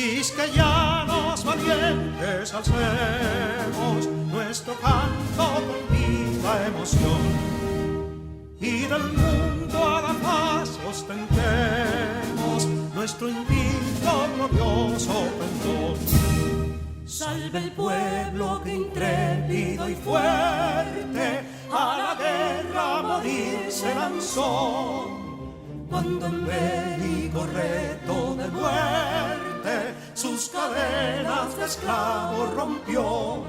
quisqueyanos valientes alcemos nuestro canto con viva emoción, y del mundo a la paz ostentemos nuestro invicto glorioso pendón. Salve el pueblo que intrépido y fuerte a la guerra morir se lanzó, cuando en bélico reto de muerte sus cadenas de esclavos rompió.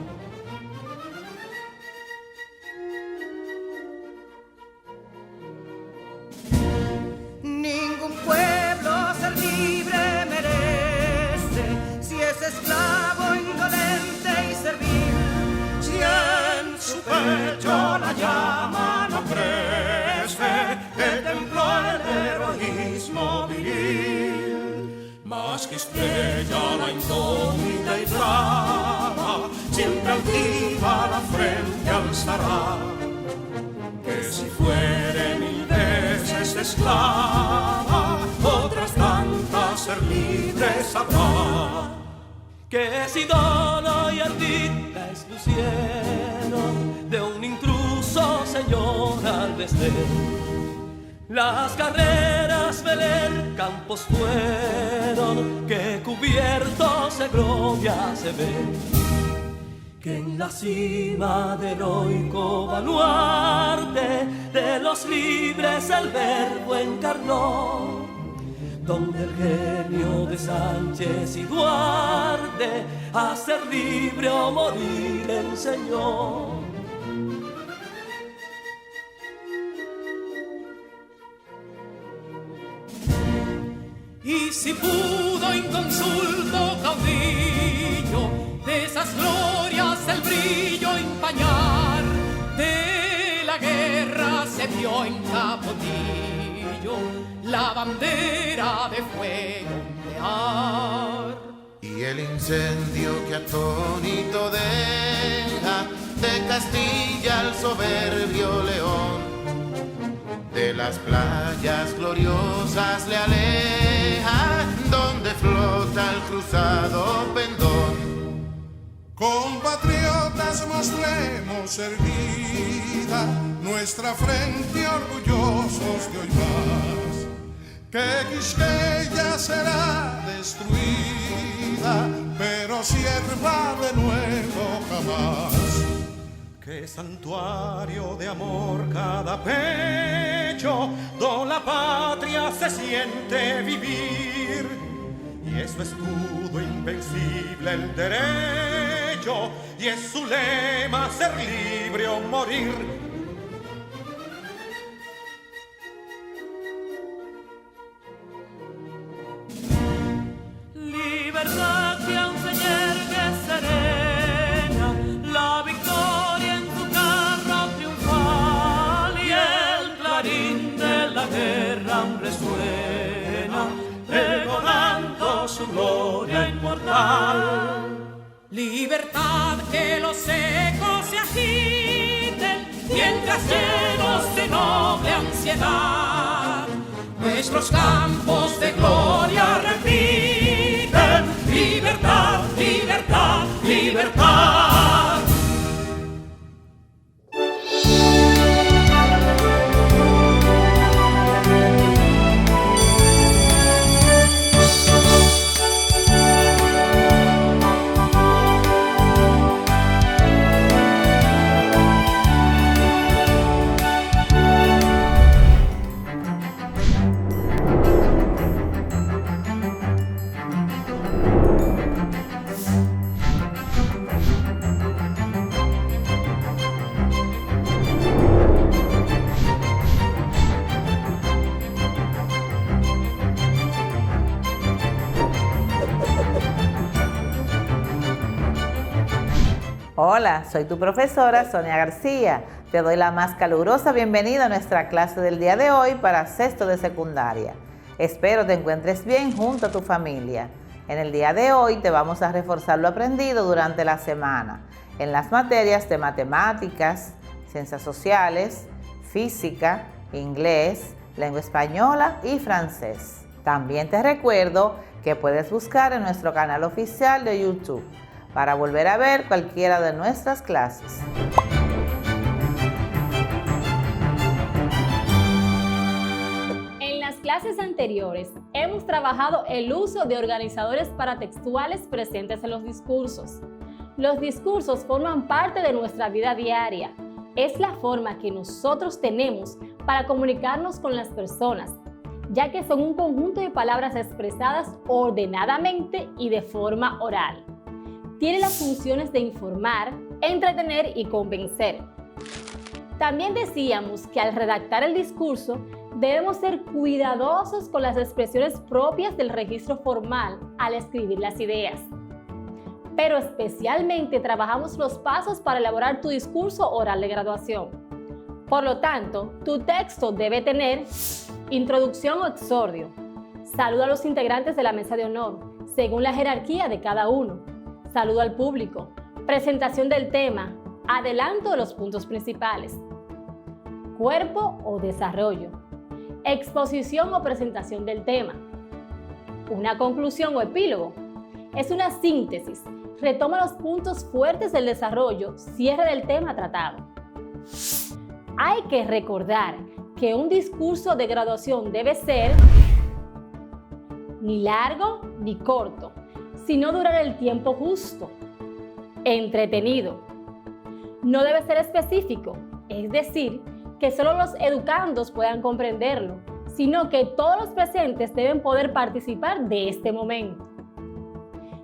Ningún pueblo ser libre merece si es esclavo, indolente y servil. Si en su pecho la llama no crece, que templó el heroísmo viril, más que estrella la indómita y brava, siempre altiva la frente alzará, que si fuere mil veces esclava, otras tantas ser libre sabrá. Que si Dona y Ardita expusieron de un intruso señor al desdén, las carreras Belén campos fueron que cubiertos de gloria se ven, que en la cima del heroico baluarte de los libres el verbo encarnó, donde el genio de Sánchez y Duarte a ser libre o morir enseñó. Y si pudo inconsulto caudillo de esas glorias el brillo empañar, de la guerra se vio en Capotillo la bandera de fuego ondear. Y el incendio que atónito deja de Castilla al soberbio león, de las playas gloriosas le aleja, donde flota el cruzado pendón. Compatriotas, mostremos erguida nuestra frente orgullosos de hoy más, que Quisqueya será destruida, pero sierva de nuevo jamás. Que santuario de amor cada pecho, donde la patria se siente vivir, y es su escudo invencible el derecho, y es su lema ser libre o morir. Libertad que aún se yergue serena, la victoria en su carro triunfal, y el clarín de la guerra aún resuena, pregonando su gloria inmortal. Libertad, que los ecos se agiten mientras llenos de noble ansiedad nuestros campos de gloria repiten: libertad, libertad, libertad. Hola, soy tu profesora Sonia García. Te doy la más calurosa bienvenida a nuestra clase del día de hoy para sexto de secundaria. Espero te encuentres bien junto a tu familia. En el día de hoy te vamos a reforzar lo aprendido durante la semana en las materias de matemáticas, ciencias sociales, física, inglés, lengua española y francés. También te recuerdo que puedes buscar en nuestro canal oficial de YouTube para volver a ver cualquiera de nuestras clases. En las clases anteriores hemos trabajado el uso de organizadores paratextuales presentes en los discursos. Los discursos forman parte de nuestra vida diaria. Es la forma que nosotros tenemos para comunicarnos con las personas, ya que son un conjunto de palabras expresadas ordenadamente y de forma oral. Tiene las funciones de informar, entretener y convencer. También decíamos que al redactar el discurso debemos ser cuidadosos con las expresiones propias del registro formal al escribir las ideas. Pero especialmente trabajamos los pasos para elaborar tu discurso oral de graduación. Por lo tanto, tu texto debe tener introducción o exordio, saludo a los integrantes de la mesa de honor, según la jerarquía de cada uno, saludo al público, presentación del tema, adelanto de los puntos principales, cuerpo o desarrollo, exposición o presentación del tema, una conclusión o epílogo. Es una síntesis, retoma los puntos fuertes del desarrollo, cierre del tema tratado. Hay que recordar que un discurso de graduación debe ser ni largo ni corto, sino durar el tiempo justo, entretenido. No debe ser específico, es decir, que solo los educandos puedan comprenderlo, sino que todos los presentes deben poder participar de este momento.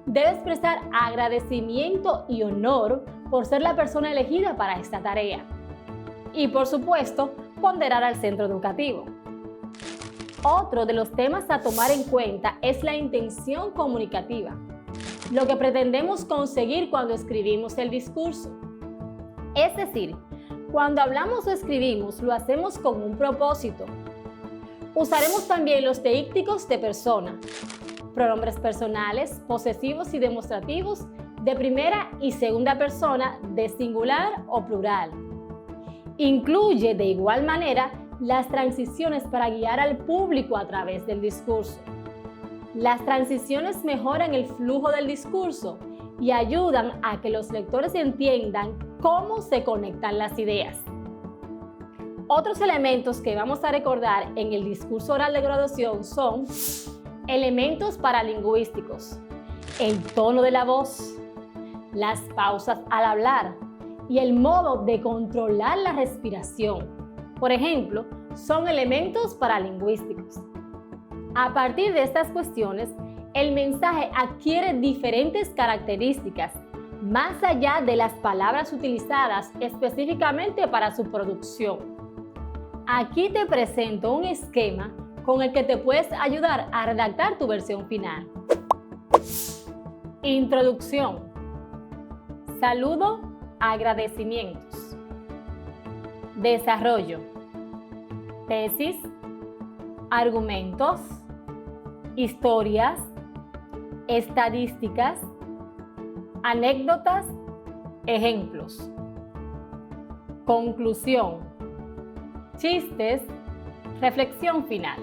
Debe expresar agradecimiento y honor por ser la persona elegida para esta tarea. Y por supuesto, ponderar al centro educativo. Otro de los temas a tomar en cuenta es la intención comunicativa, lo que pretendemos conseguir cuando escribimos el discurso. Es decir, cuando hablamos o escribimos, lo hacemos con un propósito. Usaremos también los teícticos de persona, pronombres personales, posesivos y demostrativos de primera y segunda persona de singular o plural. Incluye de igual manera las transiciones para guiar al público a través del discurso. Las transiciones mejoran el flujo del discurso y ayudan a que los lectores entiendan cómo se conectan las ideas. Otros elementos que vamos a recordar en el discurso oral de graduación son elementos paralingüísticos, el tono de la voz, las pausas al hablar y el modo de controlar la respiración. Por ejemplo, son elementos paralingüísticos. A partir de estas cuestiones, el mensaje adquiere diferentes características, más allá de las palabras utilizadas específicamente para su producción. Aquí te presento un esquema con el que te puedes ayudar a redactar tu versión final. Introducción. Saludo, agradecimientos. Desarrollo. Tesis, argumentos, historias, estadísticas, anécdotas, ejemplos. Conclusión. Chistes, reflexión final.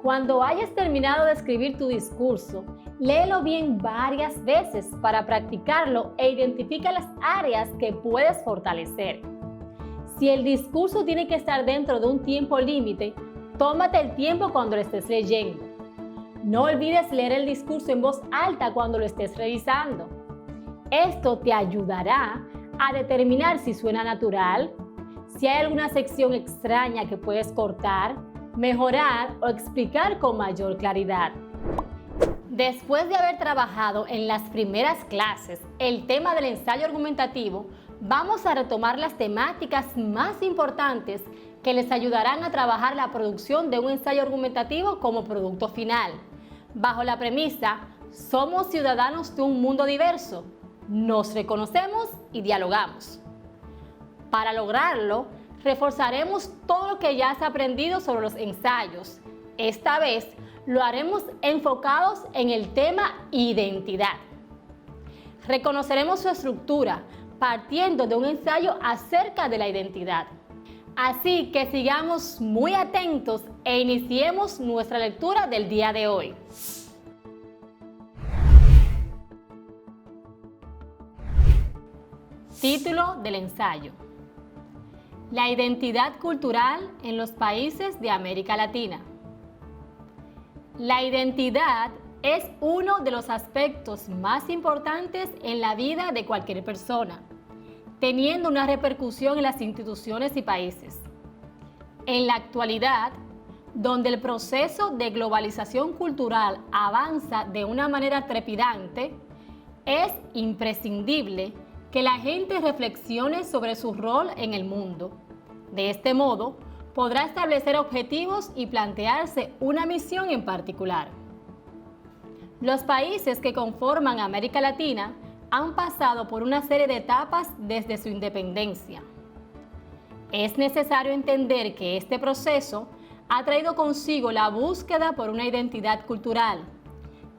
Cuando hayas terminado de escribir tu discurso, léelo bien varias veces para practicarlo e identifica las áreas que puedes fortalecer. Si el discurso tiene que estar dentro de un tiempo límite, tómate el tiempo cuando lo estés leyendo. No olvides leer el discurso en voz alta cuando lo estés revisando. Esto te ayudará a determinar si suena natural, si hay alguna sección extraña que puedes cortar, mejorar o explicar con mayor claridad. Después de haber trabajado en las primeras clases el tema del ensayo argumentativo, vamos a retomar las temáticas más importantes que les ayudarán a trabajar la producción de un ensayo argumentativo como producto final. Bajo la premisa, somos ciudadanos de un mundo diverso, nos reconocemos y dialogamos. Para lograrlo, reforzaremos todo lo que ya has aprendido sobre los ensayos. Esta vez lo haremos enfocados en el tema identidad. Reconoceremos su estructura partiendo de un ensayo acerca de la identidad. Así que sigamos muy atentos e iniciemos nuestra lectura del día de hoy. Título del ensayo: La identidad cultural en los países de América Latina. La identidad es uno de los aspectos más importantes en la vida de cualquier persona, teniendo una repercusión en las instituciones y países. En la actualidad, donde el proceso de globalización cultural avanza de una manera trepidante, es imprescindible que la gente reflexione sobre su rol en el mundo. De este modo, podrá establecer objetivos y plantearse una misión en particular. Los países que conforman América Latina han pasado por una serie de etapas desde su independencia. Es necesario entender que este proceso ha traído consigo la búsqueda por una identidad cultural,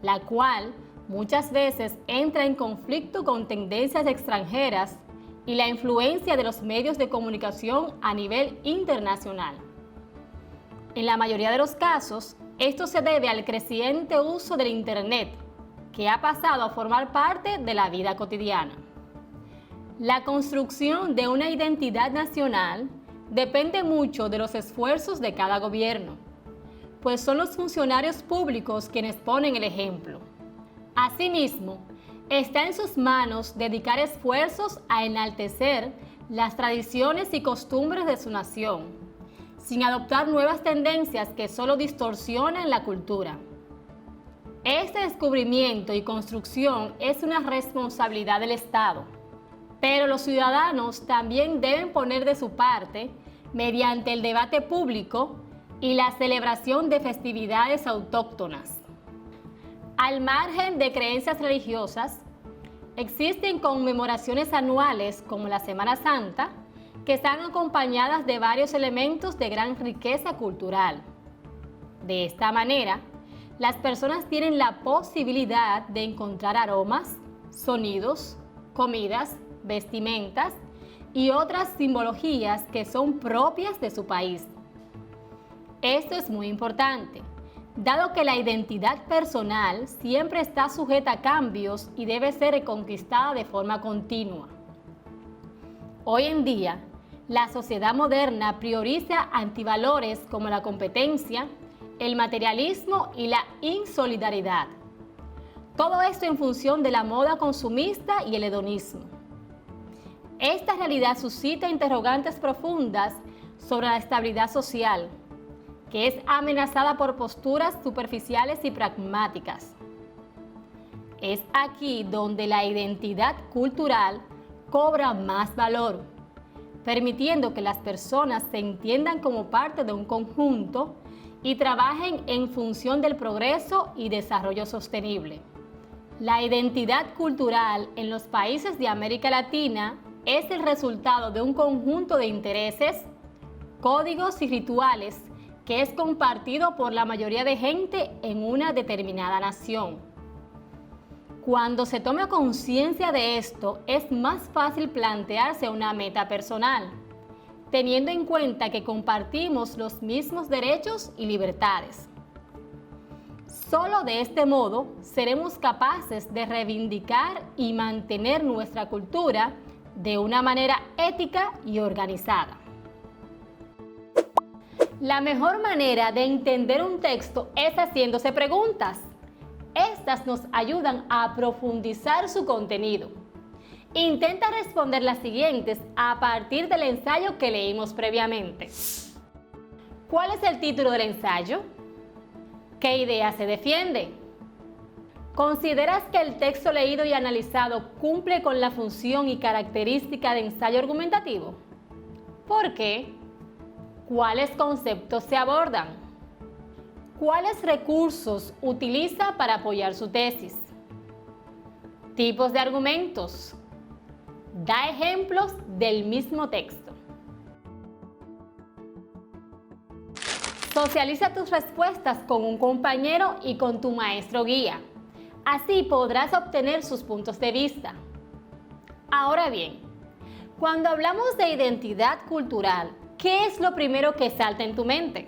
la cual muchas veces entra en conflicto con tendencias extranjeras y la influencia de los medios de comunicación a nivel internacional. En la mayoría de los casos, esto se debe al creciente uso del Internet, que ha pasado a formar parte de la vida cotidiana. La construcción de una identidad nacional depende mucho de los esfuerzos de cada gobierno, pues son los funcionarios públicos quienes ponen el ejemplo. Asimismo, está en sus manos dedicar esfuerzos a enaltecer las tradiciones y costumbres de su nación, sin adoptar nuevas tendencias que solo distorsionan la cultura. Este descubrimiento y construcción es una responsabilidad del Estado, pero los ciudadanos también deben poner de su parte mediante el debate público y la celebración de festividades autóctonas. Al margen de creencias religiosas, existen conmemoraciones anuales como la Semana Santa, que están acompañadas de varios elementos de gran riqueza cultural. De esta manera, las personas tienen la posibilidad de encontrar aromas, sonidos, comidas, vestimentas y otras simbologías que son propias de su país. Esto es muy importante, dado que la identidad personal siempre está sujeta a cambios y debe ser reconquistada de forma continua. Hoy en día, la sociedad moderna prioriza antivalores como la competencia, el materialismo y la insolidaridad. Todo esto en función de la moda consumista y el hedonismo. Esta realidad suscita interrogantes profundas sobre la estabilidad social, que es amenazada por posturas superficiales y pragmáticas. Es aquí donde la identidad cultural cobra más valor, permitiendo que las personas se entiendan como parte de un conjunto y trabajen en función del progreso y desarrollo sostenible. La identidad cultural en los países de América Latina es el resultado de un conjunto de intereses, códigos y rituales que es compartido por la mayoría de gente en una determinada nación. Cuando se toma conciencia de esto, es más fácil plantearse una meta personal, teniendo en cuenta que compartimos los mismos derechos y libertades. Solo de este modo seremos capaces de reivindicar y mantener nuestra cultura de una manera ética y organizada. La mejor manera de entender un texto es haciéndose preguntas. Estas nos ayudan a profundizar su contenido. Intenta responder las siguientes a partir del ensayo que leímos previamente. ¿Cuál es el título del ensayo? ¿Qué idea se defiende? ¿Consideras que el texto leído y analizado cumple con la función y característica de ensayo argumentativo? ¿Por qué? ¿Cuáles conceptos se abordan? ¿Cuáles recursos utiliza para apoyar su tesis? Tipos de argumentos. Da ejemplos del mismo texto. Socializa tus respuestas con un compañero y con tu maestro guía. Así podrás obtener sus puntos de vista. Ahora bien, cuando hablamos de identidad cultural, ¿qué es lo primero que salta en tu mente?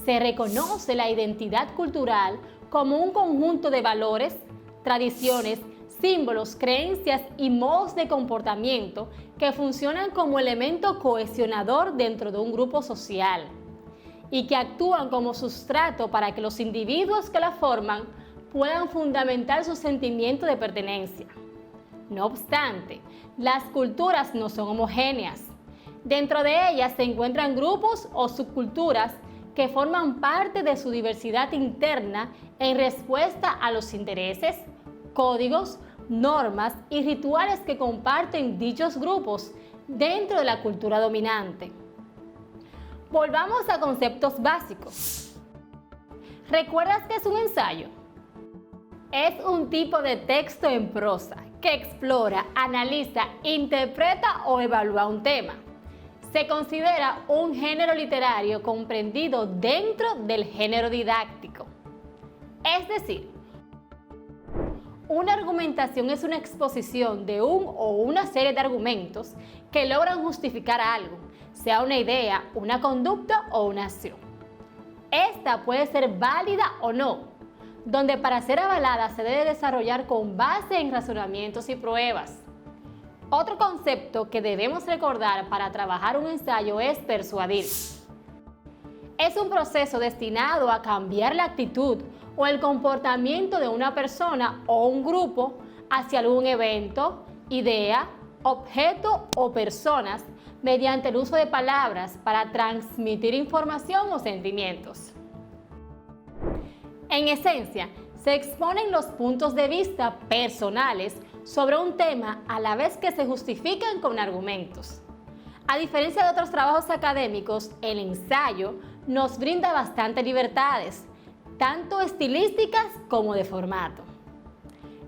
Se reconoce la identidad cultural como un conjunto de valores, tradiciones, símbolos, creencias y modos de comportamiento que funcionan como elemento cohesionador dentro de un grupo social y que actúan como sustrato para que los individuos que la forman puedan fundamentar su sentimiento de pertenencia. No obstante, las culturas no son homogéneas. Dentro de ellas se encuentran grupos o subculturas que forman parte de su diversidad interna en respuesta a los intereses, códigos, normas y rituales que comparten dichos grupos dentro de la cultura dominante. Volvamos a conceptos básicos. ¿Recuerdas qué es un ensayo? Es un tipo de texto en prosa que explora, analiza, interpreta o evalúa un tema. Se considera un género literario comprendido dentro del género didáctico. Es decir, una argumentación es una exposición de un o una serie de argumentos que logran justificar algo, sea una idea, una conducta o una acción. Esta puede ser válida o no, donde para ser avalada se debe desarrollar con base en razonamientos y pruebas. Otro concepto que debemos recordar para trabajar un ensayo es persuadir. Es un proceso destinado a cambiar la actitud o el comportamiento de una persona o un grupo hacia algún evento, idea, objeto o personas mediante el uso de palabras para transmitir información o sentimientos. En esencia, se exponen los puntos de vista personales sobre un tema a la vez que se justifican con argumentos. A diferencia de otros trabajos académicos, el ensayo nos brinda bastantes libertades, tanto estilísticas como de formato.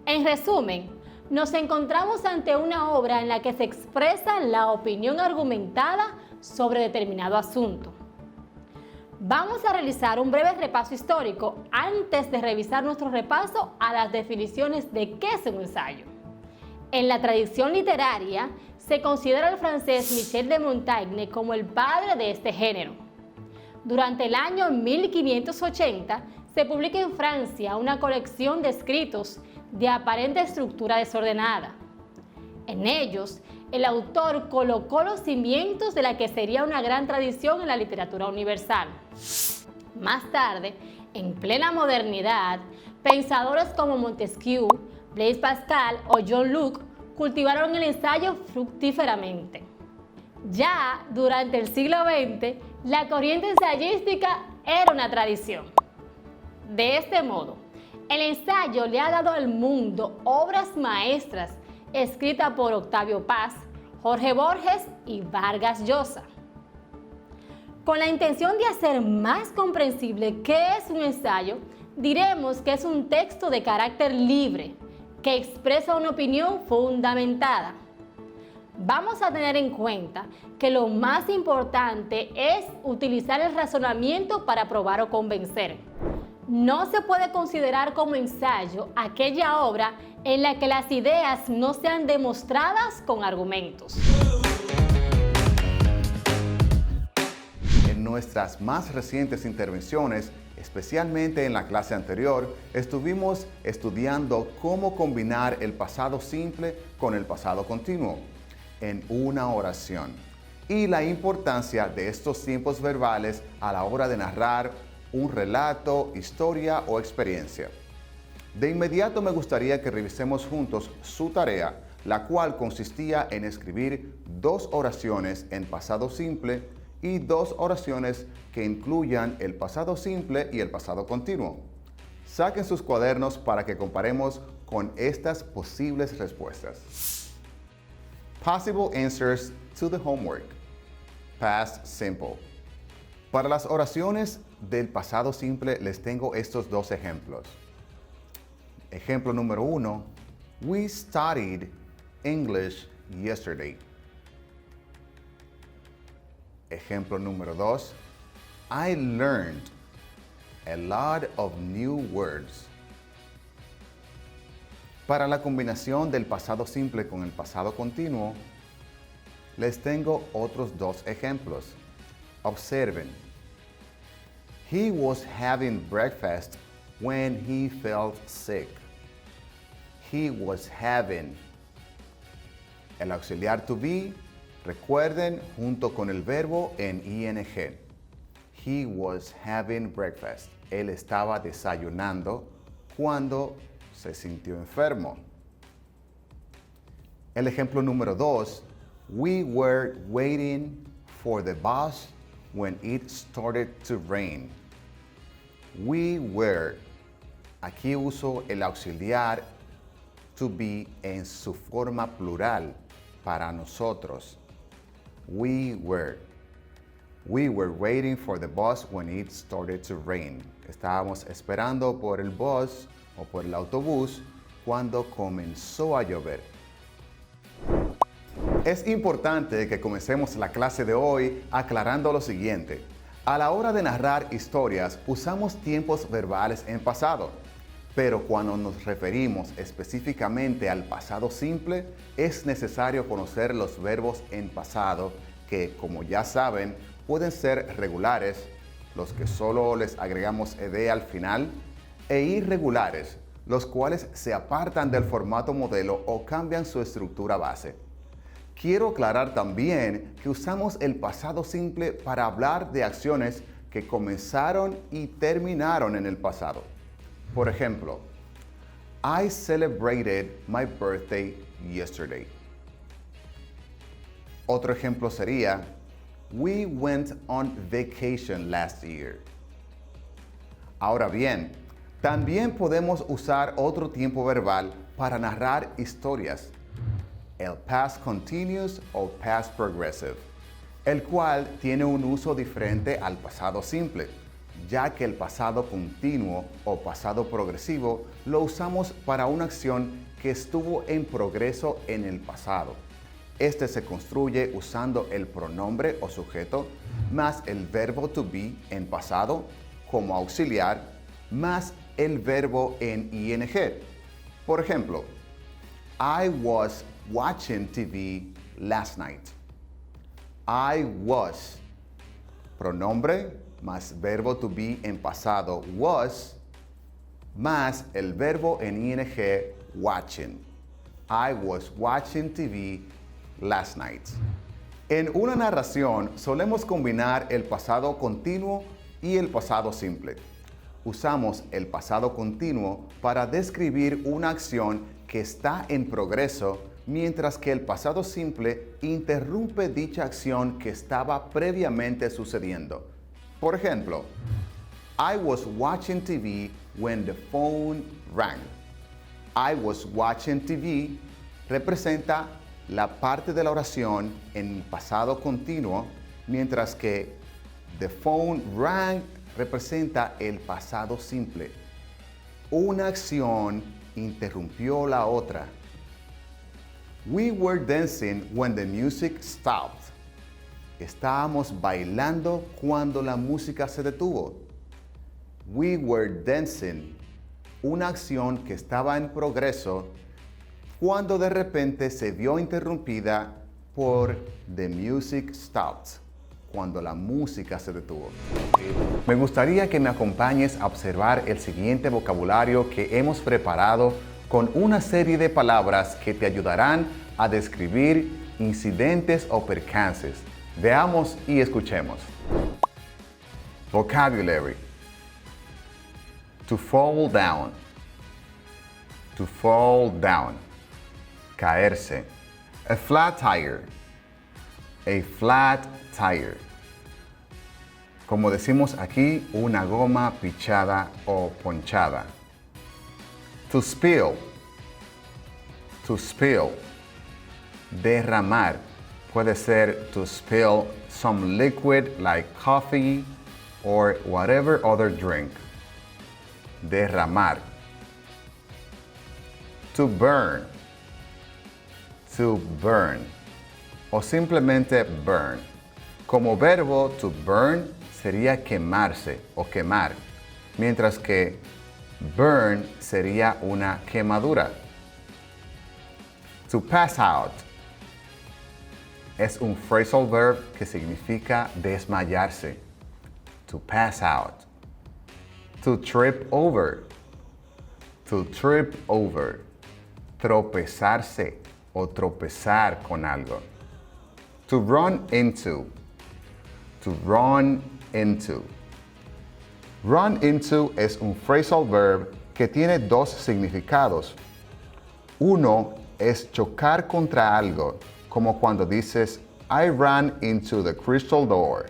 En resumen, nos encontramos ante una obra en la que se expresa la opinión argumentada sobre determinado asunto. Vamos a realizar un breve repaso histórico antes de revisar nuestro repaso a las definiciones de qué es un ensayo. En la tradición literaria, se considera al francés Michel de Montaigne como el padre de este género. Durante el año 1580, se publica en Francia una colección de escritos de aparente estructura desordenada. En ellos, el autor colocó los cimientos de la que sería una gran tradición en la literatura universal. Más tarde, en plena modernidad, pensadores como Montesquieu, Blaise Pascal o John Locke cultivaron el ensayo fructíferamente. Ya durante el siglo XX, la corriente ensayística era una tradición. De este modo, el ensayo le ha dado al mundo obras maestras escritas por Octavio Paz, Jorge Borges y Vargas Llosa. Con la intención de hacer más comprensible qué es un ensayo, diremos que es un texto de carácter libre, que expresa una opinión fundamentada. Vamos a tener en cuenta que lo más importante es utilizar el razonamiento para probar o convencer. No se puede considerar como ensayo aquella obra en la que las ideas no sean demostradas con argumentos. En nuestras más recientes intervenciones, especialmente en la clase anterior, estuvimos estudiando cómo combinar el pasado simple con el pasado continuo en una oración y la importancia de estos tiempos verbales a la hora de narrar un relato, historia o experiencia. De inmediato me gustaría que revisemos juntos su tarea, la cual consistía en escribir 2 oraciones en pasado simple y 2 oraciones que incluyan el pasado simple y el pasado continuo. Saquen sus cuadernos para que comparemos con estas posibles respuestas. Possible answers to the homework. Past simple. Para las oraciones del pasado simple les tengo estos 2 ejemplos. Ejemplo número 1. We studied English yesterday. Ejemplo número 2. I learned a lot of new words. Para la combinación del pasado simple con el pasado continuo, Les tengo otros dos ejemplos. Observen. He was having breakfast when he felt sick. He was having. El auxiliar to be, recuerden, junto con el verbo en ing. He was having breakfast. Él estaba desayunando cuando se sintió enfermo. El ejemplo número 2. We were waiting for the bus when it started to rain. We were. Aquí uso el auxiliar to be en su forma plural para nosotros. We were. We were waiting for the bus when it started to rain. Estábamos esperando por el bus o por el autobús cuando comenzó a llover. Es importante que comencemos la clase de hoy aclarando lo siguiente. A la hora de narrar historias usamos tiempos verbales en pasado, pero cuando nos referimos específicamente al pasado simple, es necesario conocer los verbos en pasado que, como ya saben, pueden ser regulares, los que solo les agregamos ed al final, e irregulares, los cuales se apartan del formato modelo o cambian su estructura base. Quiero aclarar también que usamos el pasado simple para hablar de acciones que comenzaron y terminaron en el pasado. Por ejemplo, I celebrated my birthday yesterday. Otro ejemplo sería, we went on vacation last year. Ahora bien, también podemos usar otro tiempo verbal para narrar historias, el past continuous o past progressive, el cual tiene un uso diferente al pasado simple, ya que el pasado continuo o pasado progresivo lo usamos para una acción que estuvo en progreso en el pasado. Este se construye usando el pronombre o sujeto más el verbo to be en pasado como auxiliar más el verbo en ing. Por ejemplo, I was watching TV last night. I was, pronombre más verbo to be en pasado was, más el verbo en ing watching. I was watching TV last night. En una narración solemos combinar el pasado continuo y el pasado simple. Usamos el pasado continuo para describir una acción que está en progreso, mientras que el pasado simple interrumpe dicha acción que estaba previamente sucediendo. Por ejemplo, I was watching TV when the phone rang. I was watching TV representa la parte de la oración en pasado continuo, mientras que the phone rang representa el pasado simple. Una acción interrumpió la otra. We were dancing when the music stopped. Estábamos bailando cuando la música se detuvo. We were dancing, una acción que estaba en progreso cuando de repente se vio interrumpida por the music stopped, cuando la música se detuvo. Me gustaría que me acompañes a observar el siguiente vocabulario que hemos preparado con una serie de palabras que te ayudarán a describir incidentes o percances. Veamos y escuchemos. Vocabulary. To fall down. To fall down. Caerse. A flat tire. A flat tire. Como decimos aquí, una goma pichada o ponchada. To spill. To spill. Derramar. Puede ser to spill some liquid like coffee or whatever other drink. Derramar. To burn. To burn. O simplemente burn. Como verbo, to burn sería quemarse o quemar, mientras que burn sería una quemadura. To pass out. es un phrasal verb que significa desmayarse. To pass out. To trip over. To trip over. Tropezarse o tropezar con algo. To run into. To run into. Run into es un phrasal verb que tiene dos significados. Uno es chocar contra algo, como cuando dices I ran into the crystal door.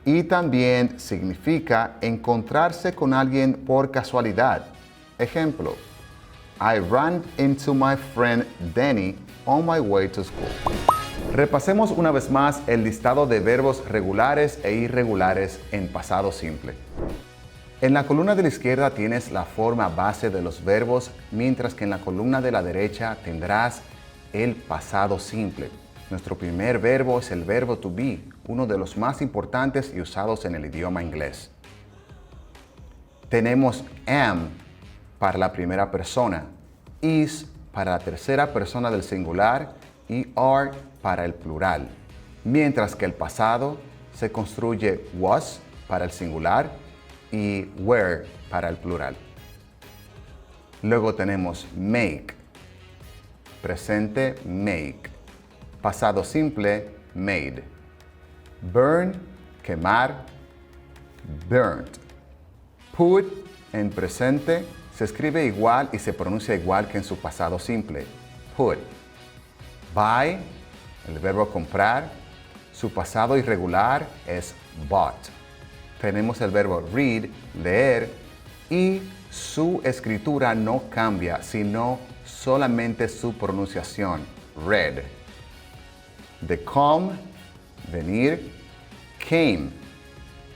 Y también significa encontrarse con alguien por casualidad. Ejemplo, I ran into my friend Danny on my way to school. Repasemos una vez más el listado de verbos regulares e irregulares en pasado simple. En la columna de la izquierda tienes la forma base de los verbos, mientras que en la columna de la derecha tendrás el pasado simple. Nuestro primer verbo es el verbo to be, uno de los más importantes y usados en el idioma inglés. Tenemos am para la primera persona, is para la tercera persona del singular y are para el plural, mientras que el pasado se construye was para el singular y were para el plural. Luego tenemos make, presente make, pasado simple made, burn, quemar, burnt, put en presente se escribe igual y se pronuncia igual que en su pasado simple, put, buy, el verbo comprar, su pasado irregular es bought. Tenemos el verbo read, leer, y su escritura no cambia, sino solamente su pronunciación, read. The come, venir, came,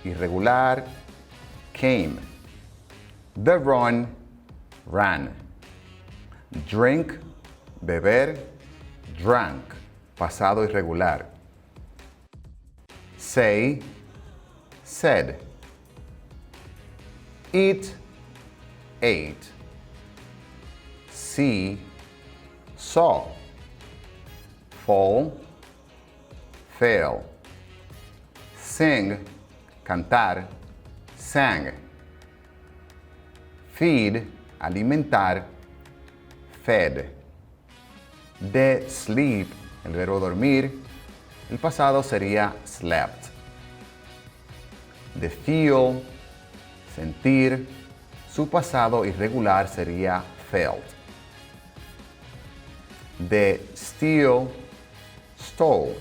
irregular, came. The run, ran. Drink, beber, drank, pasado irregular. Say, said. Eat, ate. See, saw. Fall, fell. Sing, cantar, sang. Feed, alimentar, fed. De sleep, el verbo dormir, el pasado sería slept. De feel, sentir, su pasado irregular sería felt. De steal, stole.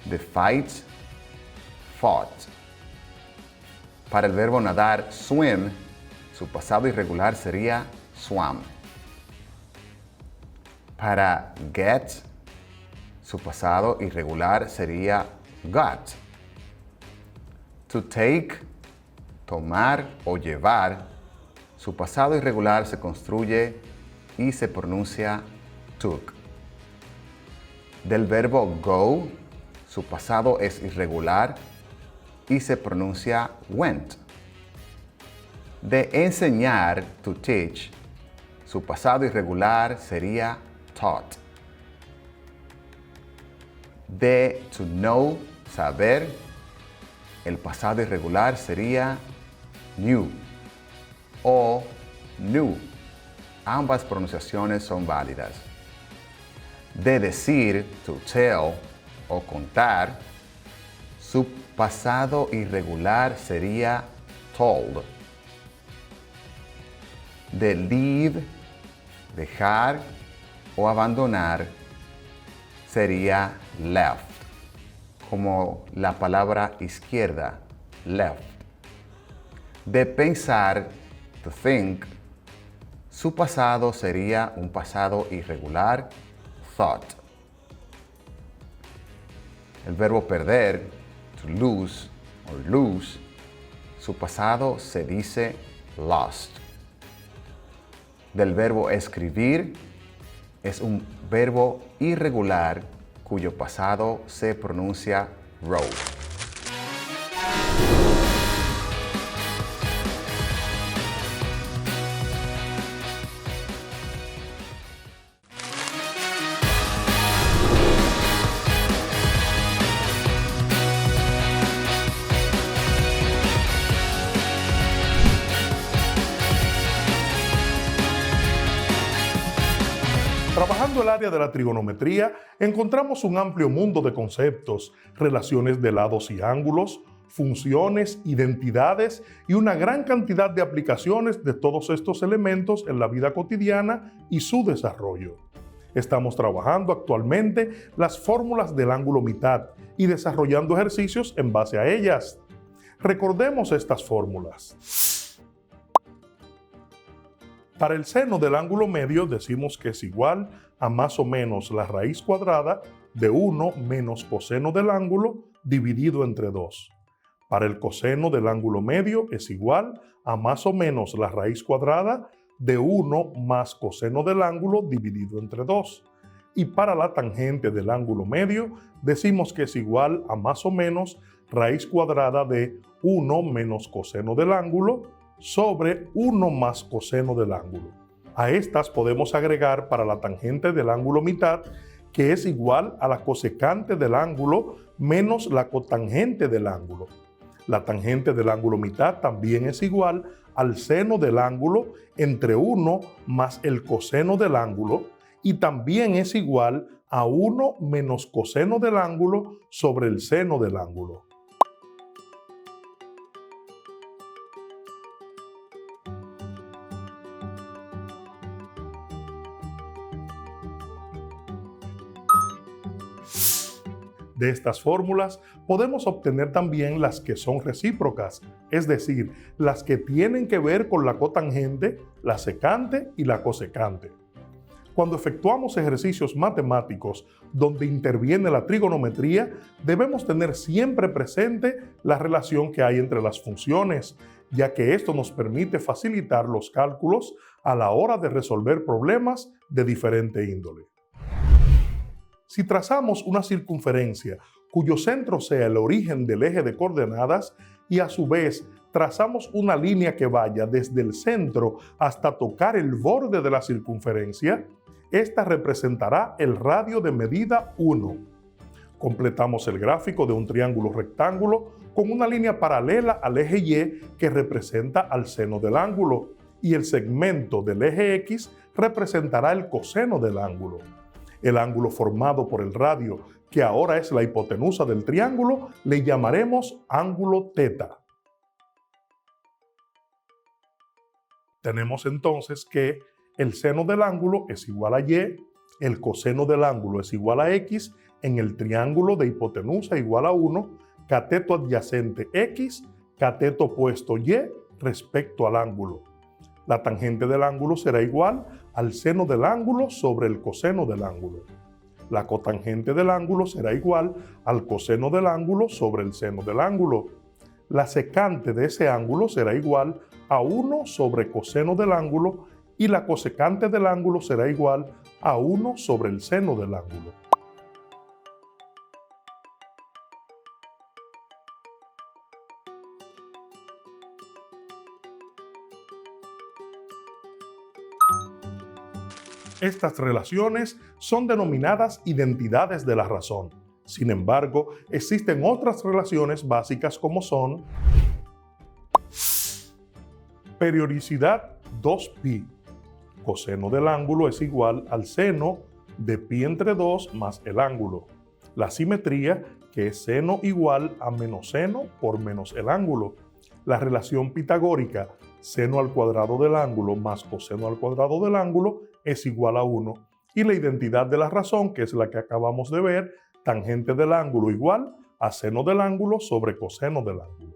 De fight, fought. Para el verbo nadar, swim, su pasado irregular sería swam. Para get, su pasado irregular sería got. To take, tomar o llevar, su pasado irregular se construye y se pronuncia took. Del verbo go, su pasado es irregular y se pronuncia went. De enseñar, to teach, su pasado irregular sería taught. De to know, saber, el pasado irregular sería knew o knew. Ambas pronunciaciones son válidas. De decir, to tell o contar, su pasado irregular sería told. De leave, dejar o abandonar, sería left, como la palabra izquierda, left. De pensar, to think, su pasado sería un pasado irregular, thought. El verbo perder, to lose or lose, su pasado se dice lost. Del verbo escribir, es un verbo irregular cuyo pasado se pronuncia wrote. Explorando el área de la trigonometría, encontramos un amplio mundo de conceptos, relaciones de lados y ángulos, funciones, identidades y una gran cantidad de aplicaciones de todos estos elementos en la vida cotidiana y su desarrollo. Estamos trabajando actualmente las fórmulas del ángulo mitad y desarrollando ejercicios en base a ellas. Recordemos estas fórmulas. Para el seno del ángulo medio decimos que es igual a más o menos la raíz cuadrada de 1 menos coseno del ángulo dividido entre 2. Para el coseno del ángulo medio es igual a más o menos la raíz cuadrada de 1 más coseno del ángulo dividido entre 2. Y para la tangente del ángulo medio decimos que es igual a más o menos raíz cuadrada de 1 menos coseno del ángulo sobre 1 más coseno del ángulo. A estas podemos agregar para la tangente del ángulo mitad, que es igual a la cosecante del ángulo menos la cotangente del ángulo. La tangente del ángulo mitad también es igual al seno del ángulo entre 1 más el coseno del ángulo y también es igual a 1 menos coseno del ángulo sobre el seno del ángulo. De estas fórmulas podemos obtener también las que son recíprocas, es decir, las que tienen que ver con la cotangente, la secante y la cosecante. Cuando efectuamos ejercicios matemáticos donde interviene la trigonometría, debemos tener siempre presente la relación que hay entre las funciones, ya que esto nos permite facilitar los cálculos a la hora de resolver problemas de diferente índole. Si trazamos una circunferencia cuyo centro sea el origen del eje de coordenadas y a su vez trazamos una línea que vaya desde el centro hasta tocar el borde de la circunferencia, esta representará el radio de medida 1. Completamos el gráfico de un triángulo rectángulo con una línea paralela al eje Y que representa al seno del ángulo y el segmento del eje X representará el coseno del ángulo. El ángulo formado por el radio, que ahora es la hipotenusa del triángulo, le llamaremos ángulo θ. Tenemos entonces que el seno del ángulo es igual a Y, el coseno del ángulo es igual a X, en el triángulo de hipotenusa igual a 1, cateto adyacente X, cateto opuesto Y respecto al ángulo. La tangente del ángulo será igual al seno del ángulo sobre el coseno del ángulo. La cotangente del ángulo será igual al coseno del ángulo sobre el seno del ángulo. La secante de ese ángulo será igual a 1 sobre coseno del ángulo y la cosecante del ángulo será igual a 1 sobre el seno del ángulo. Estas relaciones son denominadas identidades de la razón. Sin embargo, existen otras relaciones básicas como son periodicidad 2π. Coseno del ángulo es igual al seno de π entre 2 más el ángulo. La simetría, que es seno igual a menos seno por menos el ángulo. La relación pitagórica, seno al cuadrado del ángulo más coseno al cuadrado del ángulo, es igual a 1. Y la identidad de la razón, que es la que acabamos de ver, tangente del ángulo igual a seno del ángulo sobre coseno del ángulo.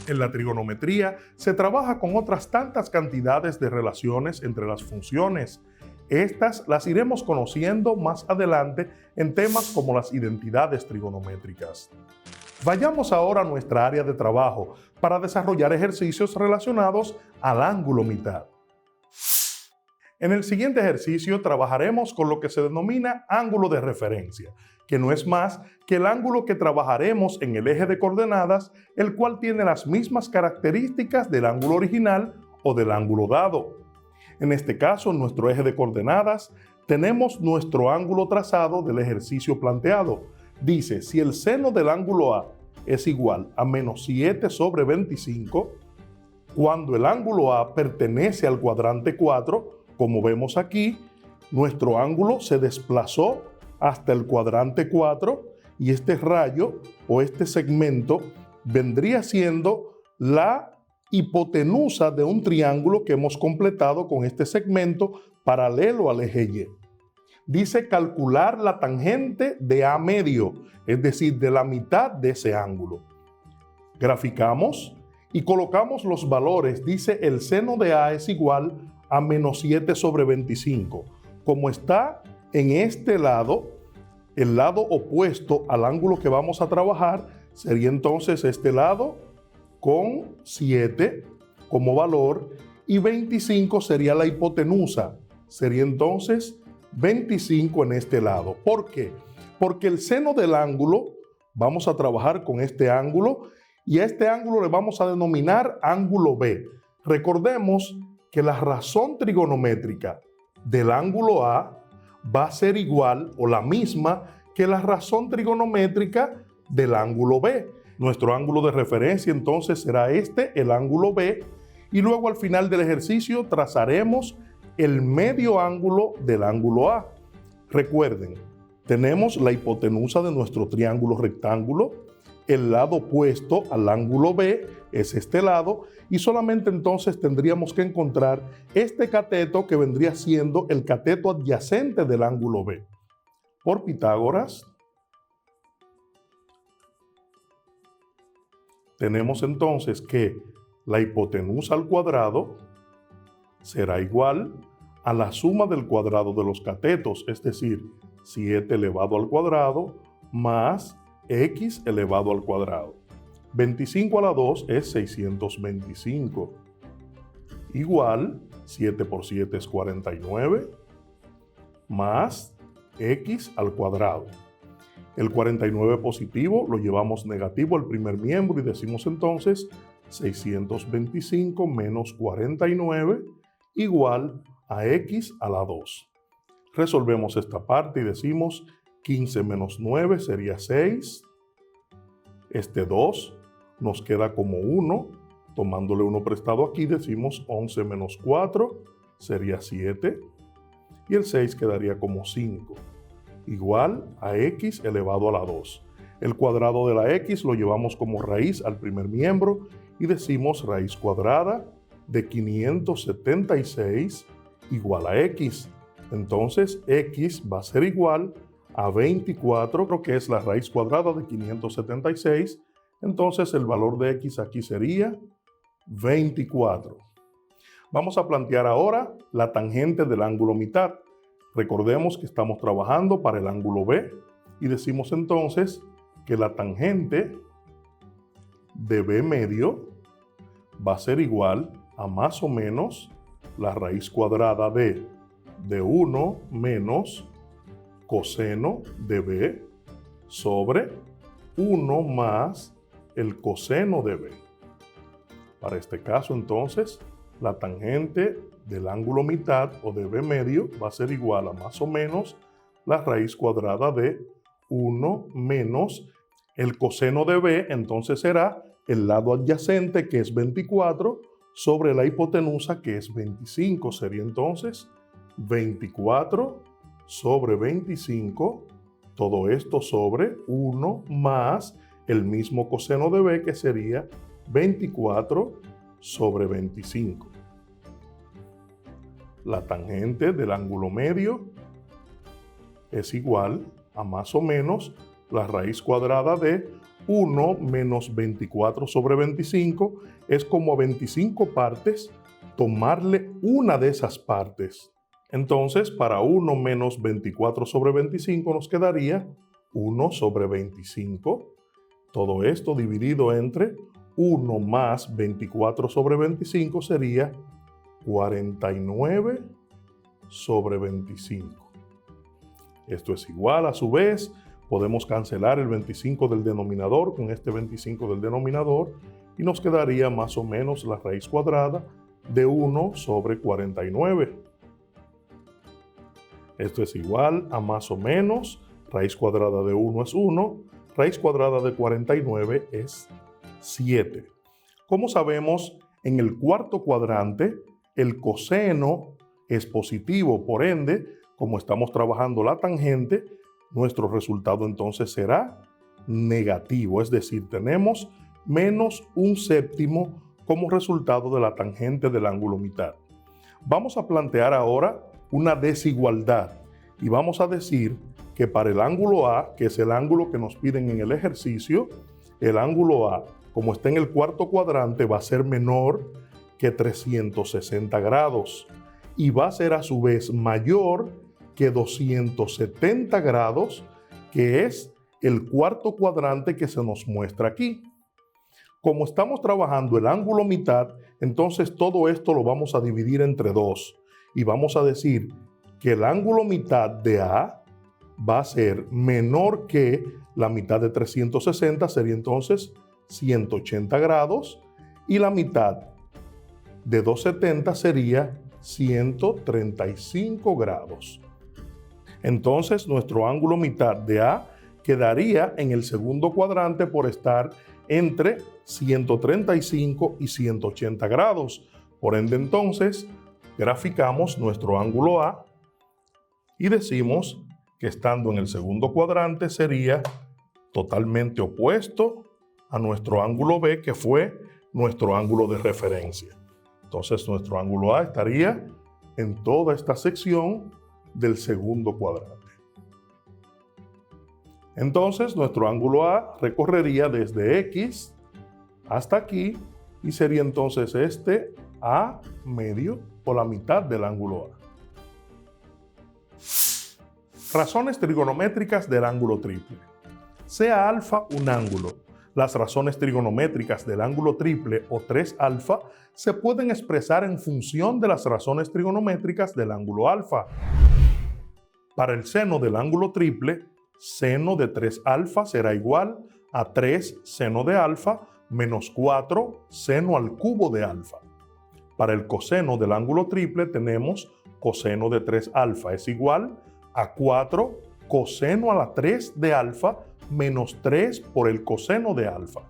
En la trigonometría se trabaja con otras tantas cantidades de relaciones entre las funciones. Estas las iremos conociendo más adelante en temas como las identidades trigonométricas. Vayamos ahora a nuestra área de trabajo para desarrollar ejercicios relacionados al ángulo mitad. En el siguiente ejercicio trabajaremos con lo que se denomina ángulo de referencia, que no es más que el ángulo que trabajaremos en el eje de coordenadas, el cual tiene las mismas características del ángulo original o del ángulo dado. En este caso, en nuestro eje de coordenadas, tenemos nuestro ángulo trazado del ejercicio planteado, Dice, si el seno del ángulo A es igual a menos 7 sobre 25, cuando el ángulo A pertenece al cuadrante 4, como vemos aquí, nuestro ángulo se desplazó hasta el cuadrante 4 y este rayo o este segmento vendría siendo la hipotenusa de un triángulo que hemos completado con este segmento paralelo al eje Y. Dice calcular la tangente de A medio, es decir, de la mitad de ese ángulo. Graficamos y colocamos los valores. Dice el seno de A es igual a menos 7 sobre 25. Como está en este lado, el lado opuesto al ángulo que vamos a trabajar, sería entonces este lado con 7 como valor y 25 sería la hipotenusa. Sería entonces 25 en este lado. ¿Por qué? Porque el seno del ángulo, vamos a trabajar con este ángulo y a este ángulo le vamos a denominar ángulo B. Recordemos que la razón trigonométrica del ángulo A va a ser igual o la misma que la razón trigonométrica del ángulo B. Nuestro ángulo de referencia entonces será este, el ángulo B, y luego al final del ejercicio trazaremos el medio ángulo del ángulo A. Recuerden, tenemos la hipotenusa de nuestro triángulo rectángulo, el lado opuesto al ángulo B es este lado, y solamente entonces tendríamos que encontrar este cateto que vendría siendo el cateto adyacente del ángulo B. Por Pitágoras, tenemos entonces que la hipotenusa al cuadrado será igual a la suma del cuadrado de los catetos, es decir, 7 elevado al cuadrado más x elevado al cuadrado. 25 a la 2 es 625. Igual, 7 por 7 es 49, más x al cuadrado. El 49 positivo lo llevamos negativo al primer miembro y decimos entonces 625 menos 49 igual a x a la 2. Resolvemos esta parte y decimos 15 menos 9 sería 6. Este 2 nos queda como 1. Tomándole 1 prestado aquí decimos 11 menos 4 sería 7. Y el 6 quedaría como 5. Igual a x elevado a la 2. El cuadrado de la x lo llevamos como raíz al primer miembro y decimos raíz cuadrada de 576 igual a x. Entonces x va a ser igual a 24, que es la raíz cuadrada de 576. Entonces el valor de x aquí sería 24. Vamos a plantear ahora la tangente del ángulo mitad. Recordemos que estamos trabajando para el ángulo B y decimos entonces que la tangente de B medio va a ser igual a más o menos la raíz cuadrada de 1 menos coseno de B sobre 1 más el coseno de B. Para este caso entonces la tangente del ángulo mitad o de B medio va a ser igual a más o menos la raíz cuadrada de 1 menos el coseno de B, entonces será el lado adyacente que es 24 sobre la hipotenusa que es 25. Sería entonces 24 sobre 25, todo esto sobre 1 más el mismo coseno de B que sería 24 sobre 25. La tangente del ángulo medio es igual a más o menos la raíz cuadrada de 1 menos 24 sobre 25. Es como a 25 partes tomarle una de esas partes. Entonces, para 1 menos 24 sobre 25 nos quedaría 1 sobre 25. Todo esto dividido entre 1 más 24 sobre 25 sería 49 sobre 25. Esto es igual, a su vez, podemos cancelar el 25 del denominador con este 25 del denominador y nos quedaría más o menos la raíz cuadrada de 1 sobre 49. Esto es igual a más o menos raíz cuadrada de 1 es 1, raíz cuadrada de 49 es 7. Como sabemos, en el cuarto cuadrante, el coseno es positivo, por ende, como estamos trabajando la tangente, nuestro resultado entonces será negativo, es decir, tenemos menos 1/7 como resultado de la tangente del ángulo mitad. Vamos a plantear ahora una desigualdad y vamos a decir que para el ángulo A, que es el ángulo que nos piden en el ejercicio, el ángulo A, como está en el cuarto cuadrante, va a ser menor que 360 grados y va a ser a su vez mayor que 270 grados, que es el cuarto cuadrante que se nos muestra aquí. Como estamos trabajando el ángulo mitad, entonces todo esto lo vamos a dividir entre 2 y vamos a decir que el ángulo mitad de A va a ser menor que la mitad de 360, sería entonces 180 grados, y la mitad de 270 sería 135 grados. Entonces nuestro ángulo mitad de A quedaría en el segundo cuadrante por estar entre 135 y 180 grados. Por ende, entonces, graficamos nuestro ángulo A y decimos que estando en el segundo cuadrante sería totalmente opuesto a nuestro ángulo B, que fue nuestro ángulo de referencia. Entonces, nuestro ángulo A estaría en toda esta sección del segundo cuadrante. Entonces, nuestro ángulo A recorrería desde X hasta aquí y sería entonces este A medio o la mitad del ángulo A. Razones trigonométricas del ángulo triple. Sea alfa un ángulo. Las razones trigonométricas del ángulo triple o 3 alfa se pueden expresar en función de las razones trigonométricas del ángulo alfa. Para el seno del ángulo triple, seno de 3 alfa será igual a 3 seno de alfa menos 4 seno al cubo de alfa. Para el coseno del ángulo triple tenemos coseno de 3 alfa es igual a 4 coseno a la 3 de alfa menos 3 por el coseno de alfa.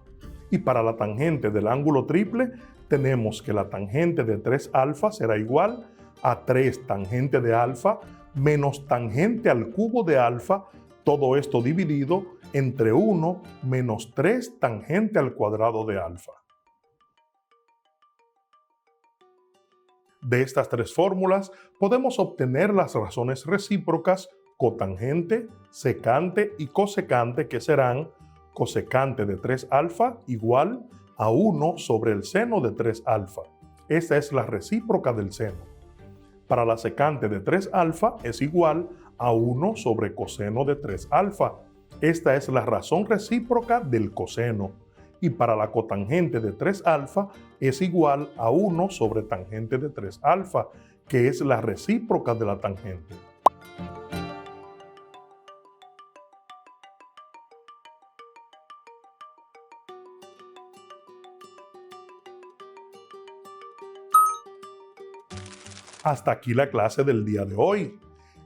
Y para la tangente del ángulo triple tenemos que la tangente de 3 alfa será igual a 3 tangente de alfa menos tangente al cubo de alfa, todo esto dividido entre 1 menos 3 tangente al cuadrado de alfa. De estas tres fórmulas podemos obtener las razones recíprocas cotangente, secante y cosecante, que serán cosecante de 3 alfa igual a 1 sobre el seno de 3 alfa. Esta es la recíproca del seno. Para la secante de 3 alfa es igual a 1 sobre coseno de 3 alfa. Esta es la razón recíproca del coseno. Y para la cotangente de 3 alfa es igual a 1 sobre tangente de 3 alfa, que es la recíproca de la tangente. Hasta aquí la clase del día de hoy.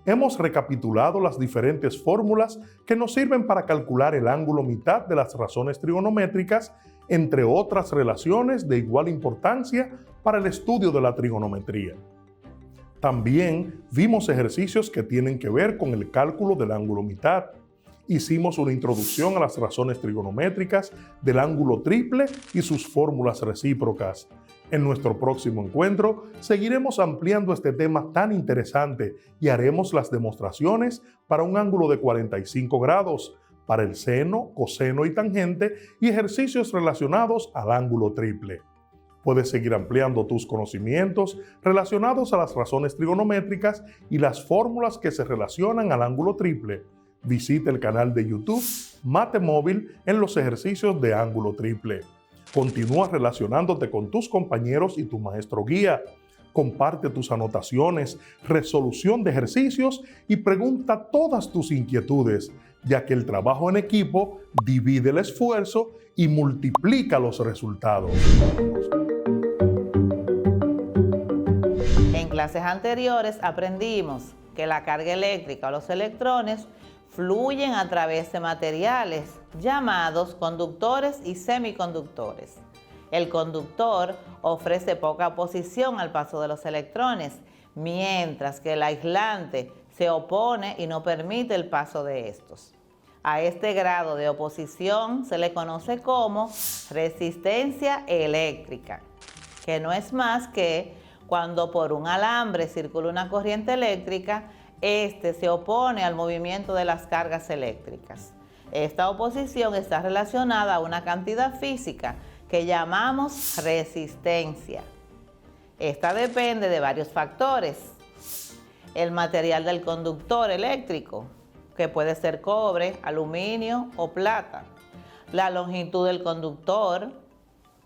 Hemos recapitulado las diferentes fórmulas que nos sirven para calcular el ángulo mitad de las razones trigonométricas, entre otras relaciones de igual importancia para el estudio de la trigonometría. También vimos ejercicios que tienen que ver con el cálculo del ángulo mitad. Hicimos una introducción a las razones trigonométricas del ángulo triple y sus fórmulas recíprocas. En nuestro próximo encuentro seguiremos ampliando este tema tan interesante y haremos las demostraciones para un ángulo de 45 grados, para el seno, coseno y tangente y ejercicios relacionados al ángulo triple. Puedes seguir ampliando tus conocimientos relacionados a las razones trigonométricas y las fórmulas que se relacionan al ángulo triple. Visita el canal de YouTube Mate Móvil en los ejercicios de ángulo triple. Continúa relacionándote con tus compañeros y tu maestro guía. Comparte tus anotaciones, resolución de ejercicios y pregunta todas tus inquietudes, ya que el trabajo en equipo divide el esfuerzo y multiplica los resultados. En clases anteriores aprendimos que la carga eléctrica o los electrones fluyen a través de materiales llamados conductores y semiconductores. El conductor ofrece poca oposición al paso de los electrones, mientras que el aislante se opone y no permite el paso de estos. A este grado de oposición se le conoce como resistencia eléctrica, que no es más que cuando por un alambre circula una corriente eléctrica, este se opone al movimiento de las cargas eléctricas. Esta oposición está relacionada a una cantidad física que llamamos resistencia. Esta depende de varios factores. El material del conductor eléctrico, que puede ser cobre, aluminio o plata, la longitud del conductor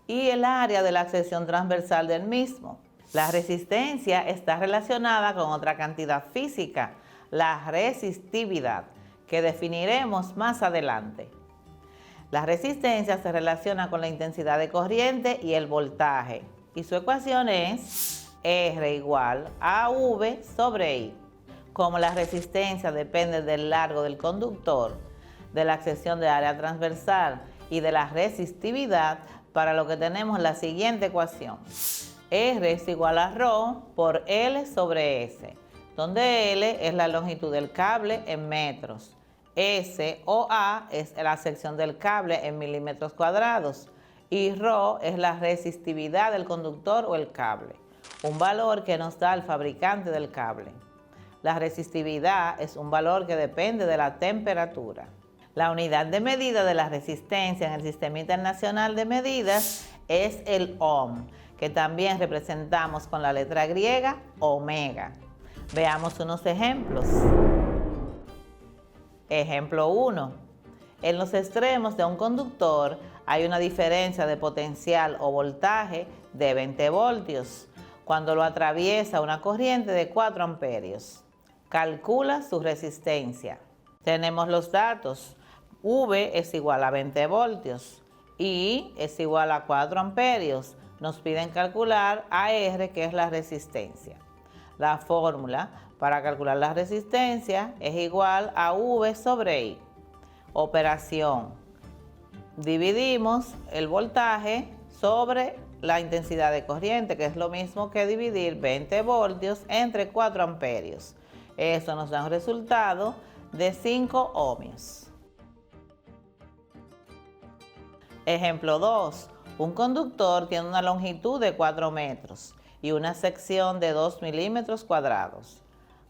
y el área de la sección transversal del mismo. La resistencia está relacionada con otra cantidad física, la resistividad, que definiremos más adelante. La resistencia se relaciona con la intensidad de corriente y el voltaje, y su ecuación es R igual a V sobre I. Como la resistencia depende del largo del conductor, de la sección de área transversal y de la resistividad, para lo que tenemos la siguiente ecuación. R es igual a ρ por L sobre S, donde L es la longitud del cable en metros. S o A es la sección del cable en milímetros cuadrados y ρ es la resistividad del conductor o el cable, un valor que nos da el fabricante del cable. La resistividad es un valor que depende de la temperatura. La unidad de medida de la resistencia en el Sistema Internacional de Medidas es el ohm, que también representamos con la letra griega omega. Veamos unos ejemplos. Ejemplo 1. En los extremos de un conductor hay una diferencia de potencial o voltaje de 20 voltios cuando lo atraviesa una corriente de 4 amperios. Calcula su resistencia. Tenemos los datos. V es igual a 20 voltios. I es igual a 4 amperios. Nos piden calcular AR, que es la resistencia. La fórmula para calcular la resistencia es igual a V sobre I. Operación. Dividimos el voltaje sobre la intensidad de corriente, que es lo mismo que dividir 20 voltios entre 4 amperios. Eso nos da un resultado de 5 ohmios. Ejemplo 2. Un conductor tiene una longitud de 4 metros y una sección de 2 milímetros cuadrados.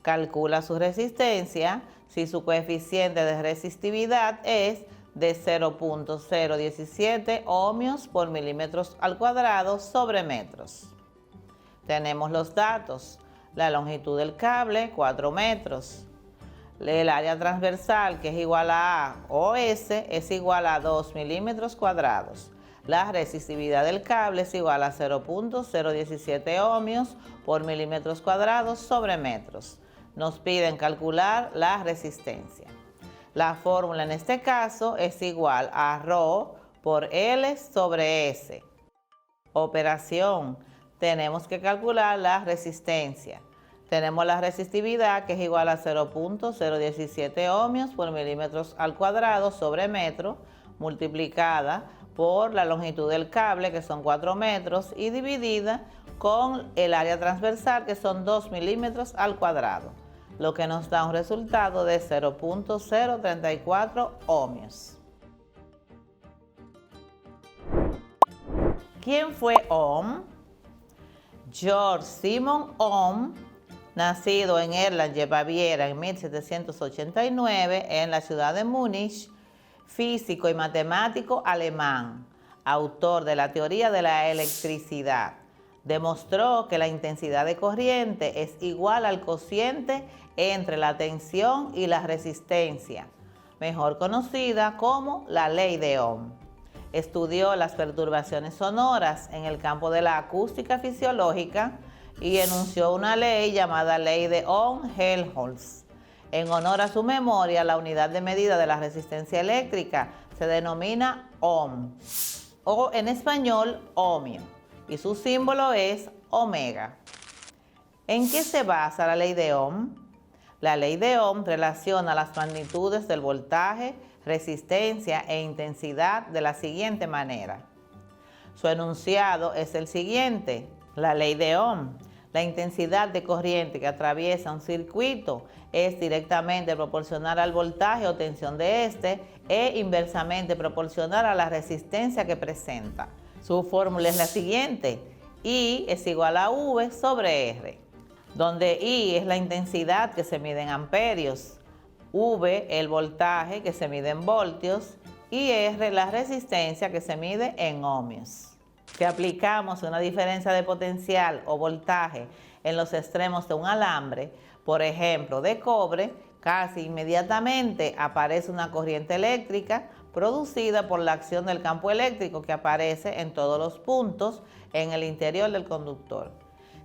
Calcula su resistencia si su coeficiente de resistividad es de 0.017 ohmios por milímetros al cuadrado sobre metros. Tenemos los datos. La longitud del cable, 4 metros. El área transversal, que es igual a A o S, es igual a 2 milímetros cuadrados. La resistividad del cable es igual a 0.017 ohmios por milímetros cuadrados sobre metros. Nos piden calcular la resistencia. La fórmula en este caso es igual a ρ por L sobre S. Operación. Tenemos que calcular la resistencia. Tenemos la resistividad, que es igual a 0.017 ohmios por milímetros al cuadrado sobre metro, multiplicada por la longitud del cable, que son 4 metros, y dividida con el área transversal, que son 2 milímetros al cuadrado, lo que nos da un resultado de 0.034 ohmios. ¿Quién fue Ohm? George Simon Ohm, nacido en Erlangen, Baviera, en 1789, en la ciudad de Múnich, físico y matemático alemán, autor de la teoría de la electricidad. Demostró que la intensidad de corriente es igual al cociente entre la tensión y la resistencia, mejor conocida como la ley de Ohm. Estudió las perturbaciones sonoras en el campo de la acústica fisiológica y enunció una ley llamada ley de Ohm-Helmholtz. En honor a su memoria, la unidad de medida de la resistencia eléctrica se denomina ohm, o en español ohmio, y su símbolo es omega. ¿En qué se basa la ley de Ohm? La ley de Ohm relaciona las magnitudes del voltaje, resistencia e intensidad de la siguiente manera. Su enunciado es el siguiente. La ley de Ohm. La intensidad de corriente que atraviesa un circuito es directamente proporcional al voltaje o tensión de este e inversamente proporcional a la resistencia que presenta. Su fórmula es la siguiente. I es igual a V sobre R, donde I es la intensidad que se mide en amperios, V el voltaje que se mide en voltios y R la resistencia que se mide en ohmios. Si aplicamos una diferencia de potencial o voltaje en los extremos de un alambre, por ejemplo de cobre, casi inmediatamente aparece una corriente eléctrica producida por la acción del campo eléctrico que aparece en todos los puntos en el interior del conductor.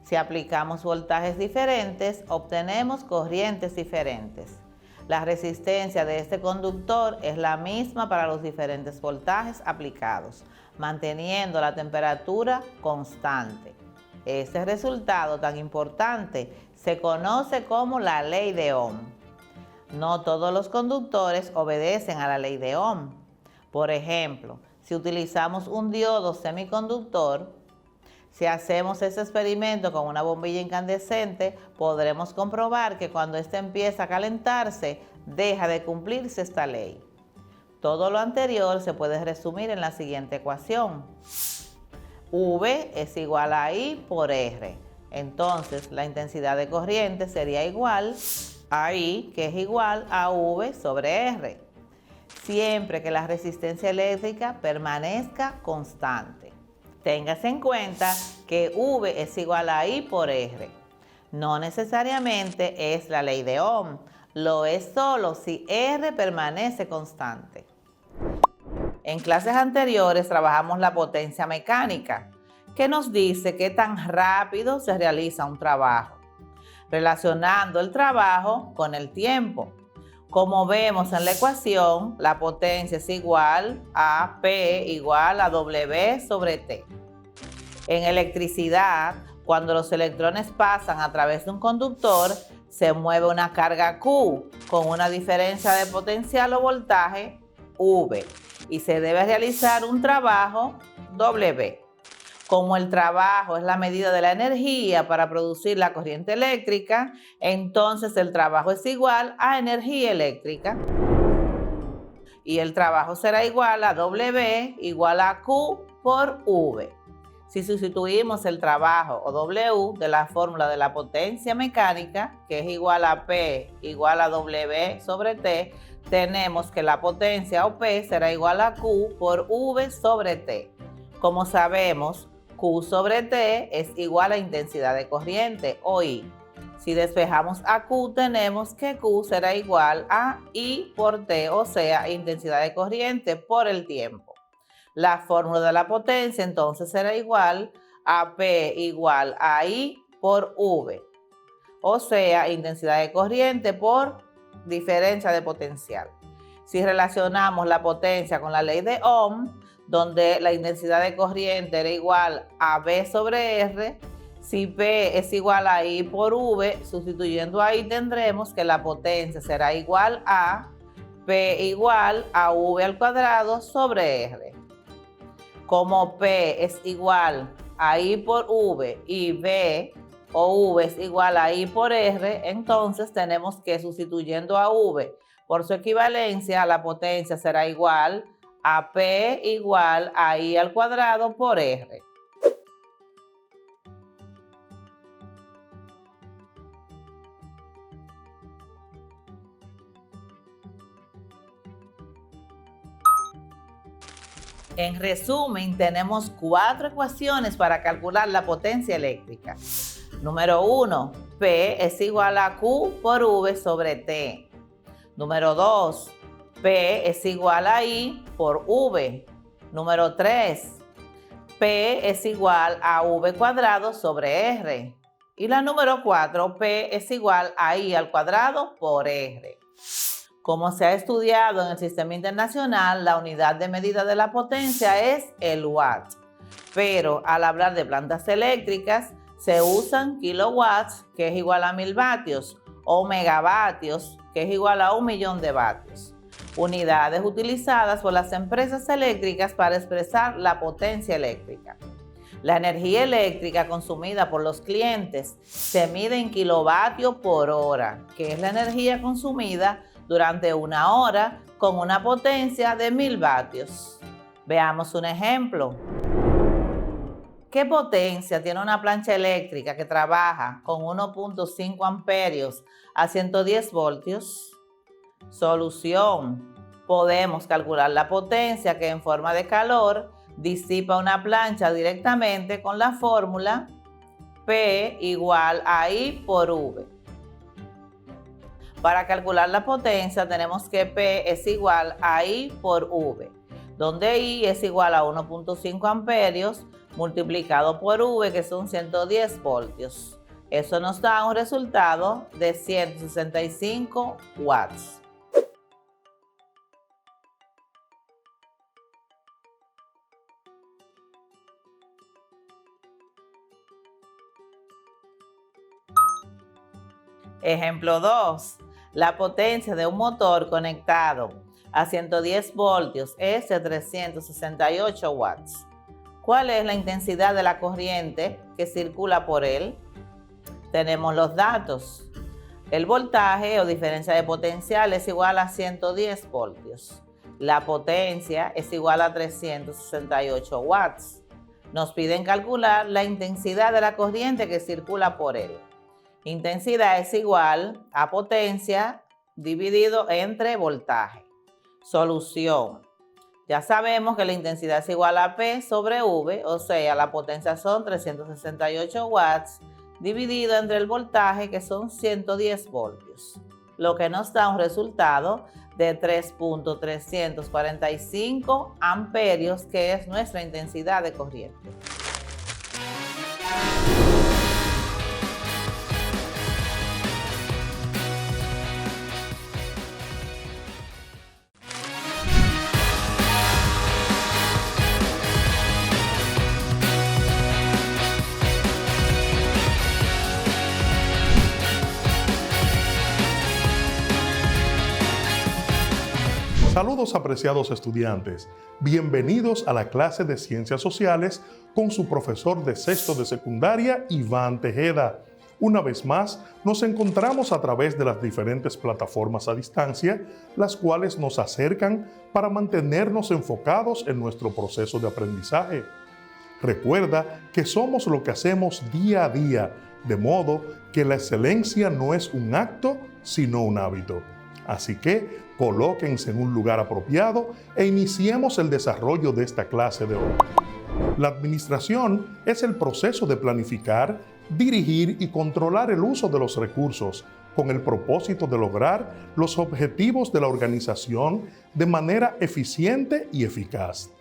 Si aplicamos voltajes diferentes, obtenemos corrientes diferentes. La resistencia de este conductor es la misma para los diferentes voltajes aplicados, manteniendo la temperatura constante. Este resultado tan importante se conoce como la ley de Ohm. No todos los conductores obedecen a la ley de Ohm. Por ejemplo, si utilizamos un diodo semiconductor, si hacemos ese experimento con una bombilla incandescente, podremos comprobar que cuando ésta empieza a calentarse, deja de cumplirse esta ley. Todo lo anterior se puede resumir en la siguiente ecuación. V es igual a I por R. Entonces, la intensidad de corriente sería igual a I, que es igual a V sobre R, siempre que la resistencia eléctrica permanezca constante. Téngase en cuenta que V es igual a I por R. No necesariamente es la ley de Ohm, lo es solo si R permanece constante. En clases anteriores trabajamos la potencia mecánica, que nos dice qué tan rápido se realiza un trabajo, relacionando el trabajo con el tiempo. Como vemos en la ecuación, la potencia es igual a P igual a W sobre T. En electricidad, cuando los electrones pasan a través de un conductor, se mueve una carga Q con una diferencia de potencial o voltaje V y se debe realizar un trabajo W. Como el trabajo es la medida de la energía para producir la corriente eléctrica, entonces el trabajo es igual a energía eléctrica. Y el trabajo será igual a W igual a Q por V. Si sustituimos el trabajo o W de la fórmula de la potencia mecánica, que es igual a P igual a W sobre T, tenemos que la potencia o P será igual a Q por V sobre T. Como sabemos, Q sobre T es igual a intensidad de corriente o I. Si despejamos a Q, tenemos que Q será igual a I por T, o sea, intensidad de corriente por el tiempo. La fórmula de la potencia entonces será igual a P igual a I por V, o sea, intensidad de corriente por diferencia de potencial. Si relacionamos la potencia con la ley de Ohm, donde la intensidad de corriente era igual a V sobre R, si P es igual a I por V, sustituyendo ahí tendremos que la potencia será igual a P igual a V al cuadrado sobre R. Como P es igual a I por V y V o V es igual a I por R, entonces tenemos que sustituyendo a V por su equivalencia, la potencia será igual a P igual a I al cuadrado por R. En resumen, tenemos 4 ecuaciones para calcular la potencia eléctrica. Número 1, P es igual a Q por V sobre T. Número 2, P es igual a I por V. Número 3, P es igual a V cuadrado sobre R. Y la número 4, P es igual a I al cuadrado por R. Como se ha estudiado en el sistema internacional, la unidad de medida de la potencia es el watt. Pero al hablar de plantas eléctricas, se usan kilowatts, que es igual a 1000 vatios, o megavatios, que es igual a 1.000.000 de vatios. Unidades utilizadas por las empresas eléctricas para expresar la potencia eléctrica. La energía eléctrica consumida por los clientes se mide en kilovatios por hora, que es la energía consumida durante una hora con una potencia de 1.000 vatios. Veamos un ejemplo. ¿Qué potencia tiene una plancha eléctrica que trabaja con 1.5 amperios a 110 voltios? Solución. Podemos calcular la potencia que en forma de calor disipa una plancha directamente con la fórmula P igual a I por V. Para calcular la potencia tenemos que P es igual a I por V, donde I es igual a 1.5 amperios multiplicado por V, que son 110 voltios. Eso nos da un resultado de 165 watts. Ejemplo 2. La potencia de un motor conectado a 110 voltios es de 368 watts. ¿Cuál es la intensidad de la corriente que circula por él? Tenemos los datos. El voltaje o diferencia de potencial es igual a 110 voltios. La potencia es igual a 368 watts. Nos piden calcular la intensidad de la corriente que circula por él. Intensidad es igual a potencia dividido entre voltaje. Solución. Ya sabemos que la intensidad es igual a P sobre V, o sea, la potencia son 368 watts, dividido entre el voltaje, que son 110 voltios, lo que nos da un resultado de 3.345 amperios, que es nuestra intensidad de corriente. Saludos apreciados estudiantes, bienvenidos a la clase de Ciencias Sociales con su profesor de sexto de secundaria, Iván Tejeda. Una vez más, nos encontramos a través de las diferentes plataformas a distancia, las cuales nos acercan para mantenernos enfocados en nuestro proceso de aprendizaje. Recuerda que somos lo que hacemos día a día, de modo que la excelencia no es un acto, sino un hábito. Así que colóquense en un lugar apropiado e iniciemos el desarrollo de esta clase de hoy. La administración es el proceso de planificar, dirigir y controlar el uso de los recursos con el propósito de lograr los objetivos de la organización de manera eficiente y eficaz.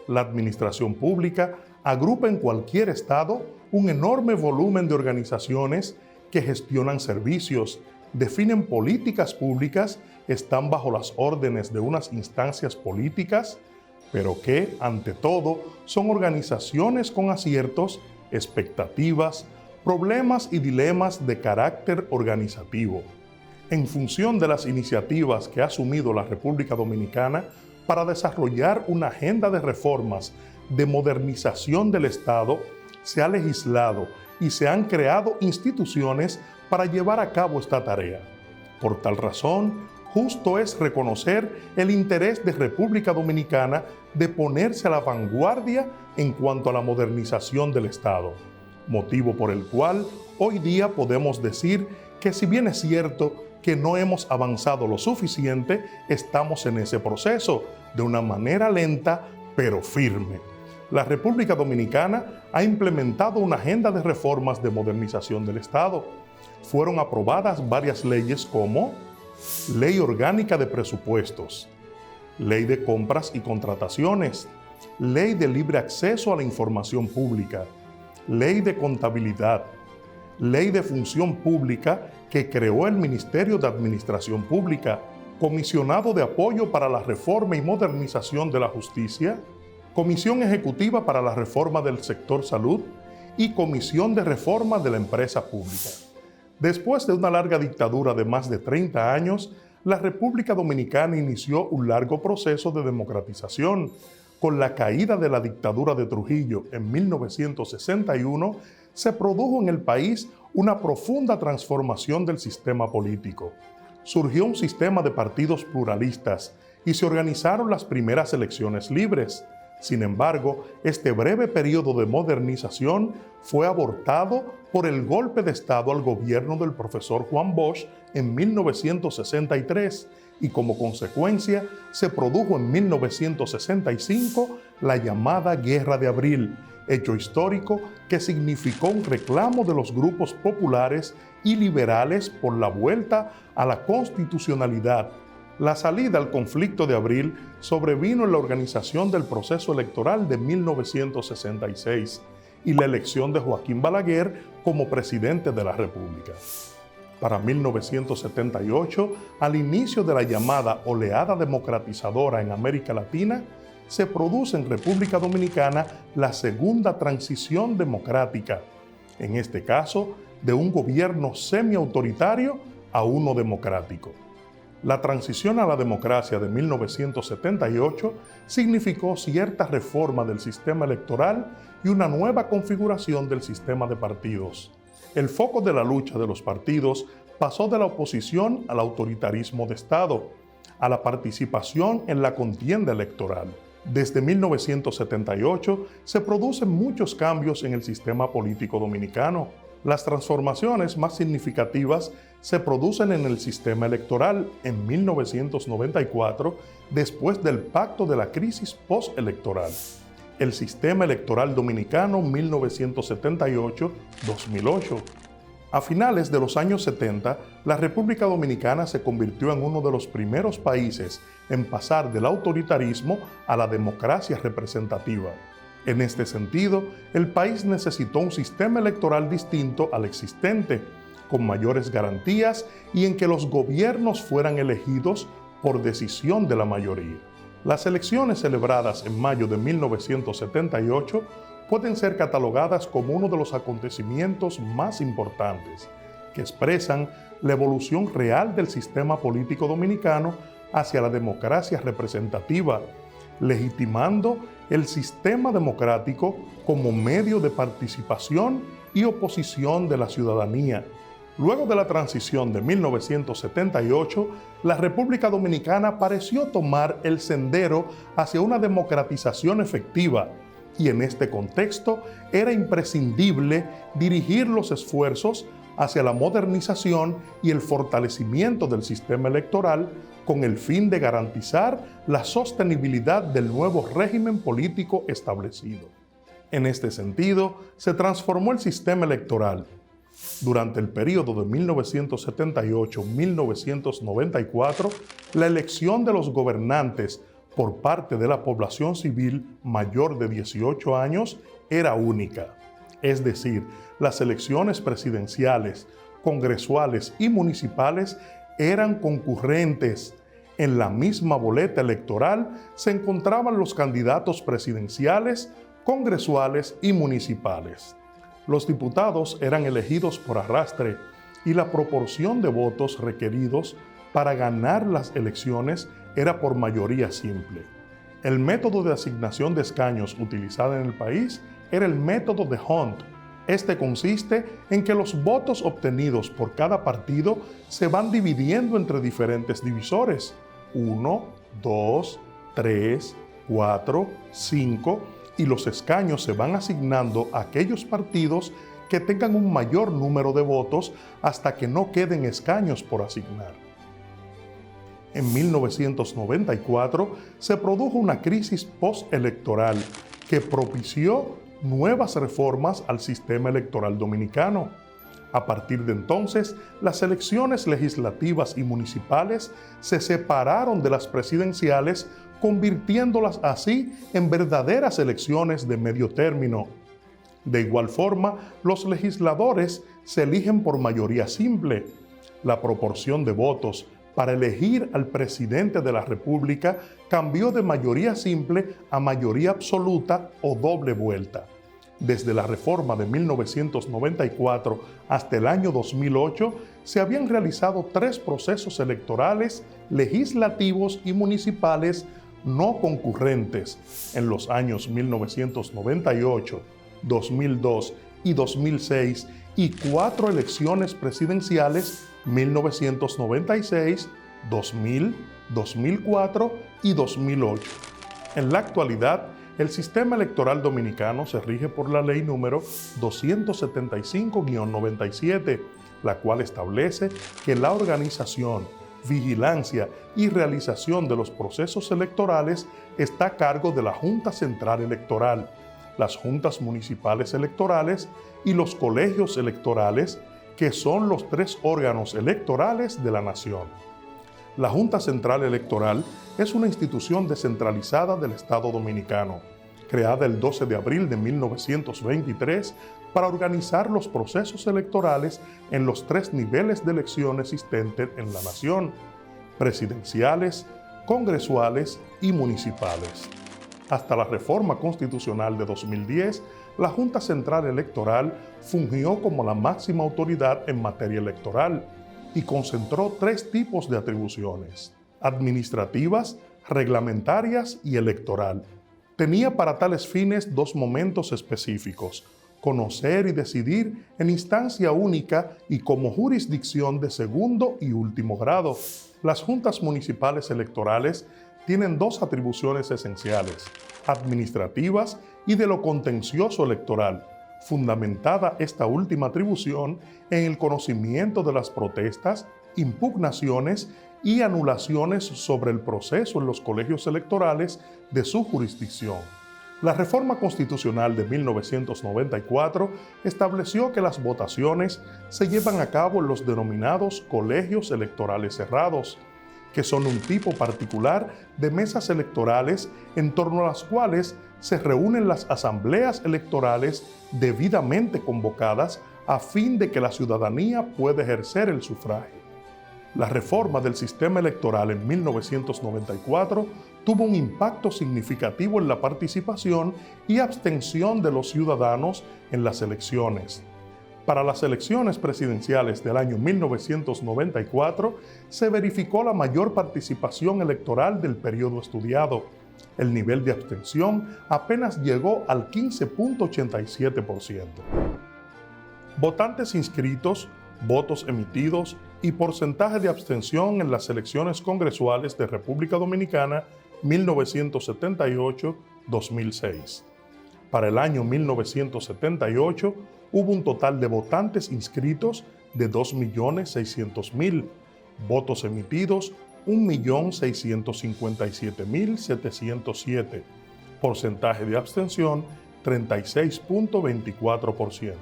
La administración pública agrupa en cualquier estado un enorme volumen de organizaciones que gestionan servicios, definen políticas públicas, están bajo las órdenes de unas instancias políticas, pero que, ante todo, son organizaciones con aciertos, expectativas, problemas y dilemas de carácter organizativo. En función de las iniciativas que ha asumido la República Dominicana para desarrollar una agenda de reformas de modernización del Estado, se ha legislado y se han creado instituciones para llevar a cabo esta tarea. Por tal razón, justo es reconocer el interés de República Dominicana de ponerse a la vanguardia en cuanto a la modernización del Estado, motivo por el cual hoy día podemos decir que, si bien es cierto que no hemos avanzado lo suficiente, estamos en ese proceso de una manera lenta pero firme. La República Dominicana ha implementado una agenda de reformas de modernización del Estado. Fueron aprobadas varias leyes como Ley Orgánica de Presupuestos, Ley de Compras y Contrataciones, Ley de Libre Acceso a la Información Pública, Ley de Contabilidad, Ley de Función Pública que creó el Ministerio de Administración Pública, Comisionado de Apoyo para la Reforma y Modernización de la Justicia, Comisión Ejecutiva para la Reforma del Sector Salud y Comisión de Reforma de la Empresa Pública. Después de una larga dictadura de más de 30 años, la República Dominicana inició un largo proceso de democratización. Con la caída de la dictadura de Trujillo en 1961, se produjo en el país una profunda transformación del sistema político. Surgió un sistema de partidos pluralistas y se organizaron las primeras elecciones libres. Sin embargo, este breve periodo de modernización fue abortado por el golpe de Estado al gobierno del profesor Juan Bosch en 1963 y como consecuencia se produjo en 1965 la llamada Guerra de Abril, hecho histórico que significó un reclamo de los grupos populares y liberales por la vuelta a la constitucionalidad. La salida al conflicto de abril sobrevino en la organización del proceso electoral de 1966 y la elección de Joaquín Balaguer como presidente de la República. Para 1978, al inicio de la llamada oleada democratizadora en América Latina, se produce en República Dominicana la segunda transición democrática, en este caso de un gobierno semiautoritario a uno democrático. La transición a la democracia de 1978 significó cierta reforma del sistema electoral y una nueva configuración del sistema de partidos. El foco de la lucha de los partidos pasó de la oposición al autoritarismo de Estado, a la participación en la contienda electoral. Desde 1978 se producen muchos cambios en el sistema político dominicano. Las transformaciones más significativas se producen en el sistema electoral en 1994, después del pacto de la crisis postelectoral. El sistema electoral dominicano 1978-2008. A finales de los años 70, la República Dominicana se convirtió en uno de los primeros países en pasar del autoritarismo a la democracia representativa. En este sentido, el país necesitó un sistema electoral distinto al existente, con mayores garantías y en que los gobiernos fueran elegidos por decisión de la mayoría. Las elecciones celebradas en mayo de 1978 pueden ser catalogadas como uno de los acontecimientos más importantes, que expresan la evolución real del sistema político dominicano hacia la democracia representativa, legitimando el sistema democrático como medio de participación y oposición de la ciudadanía. Luego de la transición de 1978, la República Dominicana pareció tomar el sendero hacia una democratización efectiva, y en este contexto era imprescindible dirigir los esfuerzos hacia la modernización y el fortalecimiento del sistema electoral con el fin de garantizar la sostenibilidad del nuevo régimen político establecido. En este sentido, se transformó el sistema electoral. Durante el periodo de 1978-1994, la elección de los gobernantes por parte de la población civil mayor de 18 años era única. Es decir, las elecciones presidenciales, congresuales y municipales eran concurrentes. En la misma boleta electoral se encontraban los candidatos presidenciales, congresuales y municipales. Los diputados eran elegidos por arrastre y la proporción de votos requeridos para ganar las elecciones era por mayoría simple. El método de asignación de escaños utilizado en el país era el método de Hunt. Este consiste en que los votos obtenidos por cada partido se van dividiendo entre diferentes divisores, 1, 2, 3, 4, 5, y los escaños se van asignando a aquellos partidos que tengan un mayor número de votos hasta que no queden escaños por asignar. En 1994 se produjo una crisis postelectoral que propició nuevas reformas al sistema electoral dominicano. A partir de entonces, las elecciones legislativas y municipales se separaron de las presidenciales, convirtiéndolas así en verdaderas elecciones de medio término. De igual forma, los legisladores se eligen por mayoría simple. La proporción de votos para elegir al presidente de la República cambió de mayoría simple a mayoría absoluta o doble vuelta. desde la reforma de 1994 hasta el año 2008, se habían realizado 3 procesos electorales legislativos y municipales no concurrentes en los años 1998, 2002 y 2006 y 4 elecciones presidenciales 1996, 2000, 2004 y 2008. En la actualidad, el sistema electoral dominicano se rige por la ley número 275-97, la cual establece que la organización, vigilancia y realización de los procesos electorales está a cargo de la Junta Central Electoral, las juntas municipales electorales y los colegios electorales, que son los 3 órganos electorales de la nación. La Junta Central Electoral es una institución descentralizada del Estado Dominicano, creada el 12 de abril de 1923 para organizar los procesos electorales en los 3 niveles de elección existentes en la nación: presidenciales, congresuales y municipales. Hasta la reforma constitucional de 2010, la Junta Central Electoral fungió como la máxima autoridad en materia electoral y concentró 3 tipos de atribuciones: administrativas, reglamentarias y electoral. Tenía para tales fines 2 momentos específicos: conocer y decidir en instancia única y como jurisdicción de segundo y último grado. Las juntas municipales electorales tienen 2 atribuciones esenciales: administrativas y de lo contencioso electoral, fundamentada esta última atribución en el conocimiento de las protestas, impugnaciones y anulaciones sobre el proceso en los colegios electorales de su jurisdicción. La reforma constitucional de 1994 estableció que las votaciones se llevan a cabo en los denominados colegios electorales cerrados, que son un tipo particular de mesas electorales en torno a las cuales se reúnen las asambleas electorales debidamente convocadas a fin de que la ciudadanía pueda ejercer el sufragio. La reforma del sistema electoral en 1994 tuvo un impacto significativo en la participación y abstención de los ciudadanos en las elecciones. Para las elecciones presidenciales del año 1994 se verificó la mayor participación electoral del periodo estudiado. El nivel de abstención apenas llegó al 15.87%. Votantes inscritos, votos emitidos y porcentaje de abstención en las elecciones congresuales de República Dominicana 1978-2006. Para el año 1978 hubo un total de votantes inscritos de 2.600.000, votos emitidos 1.657.707, porcentaje de abstención 36.24%.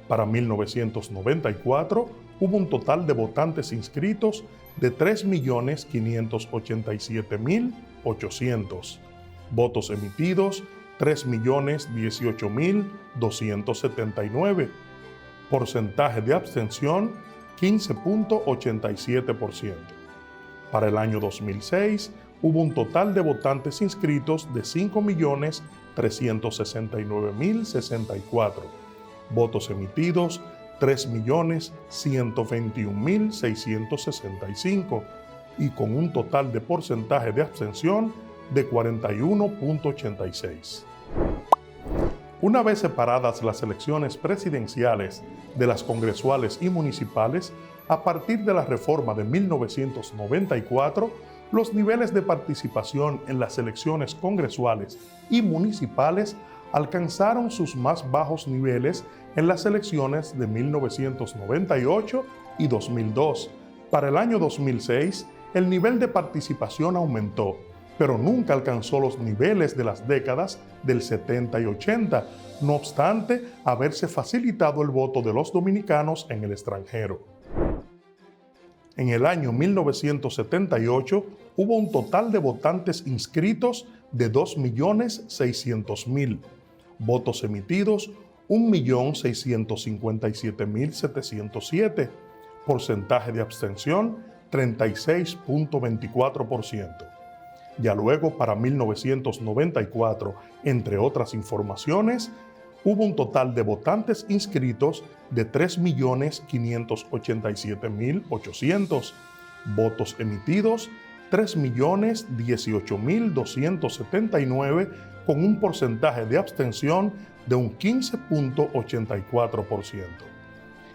Para 1994 hubo un total de votantes inscritos de 3.587.800, votos emitidos 3.018.279, porcentaje de abstención 15.87%. Para el año 2006 hubo un total de votantes inscritos de 5.369.064, votos emitidos 3.121.665 y con un total de porcentaje de abstención de 41.86. Una vez separadas las elecciones presidenciales de las congresuales y municipales, a partir de la reforma de 1994, los niveles de participación en las elecciones congresuales y municipales alcanzaron sus más bajos niveles en las elecciones de 1998 y 2002. Para el año 2006, el nivel de participación aumentó, pero nunca alcanzó los niveles de las décadas del 70 y 80, no obstante haberse facilitado el voto de los dominicanos en el extranjero. En el año 1978 hubo un total de votantes inscritos de 2.600.000, votos emitidos 1.657.707, porcentaje de abstención 36.24%. Ya luego, para 1994, entre otras informaciones, hubo un total de votantes inscritos de 3.587.800, votos emitidos 3.018.279, con un porcentaje de abstención de un 15.84%.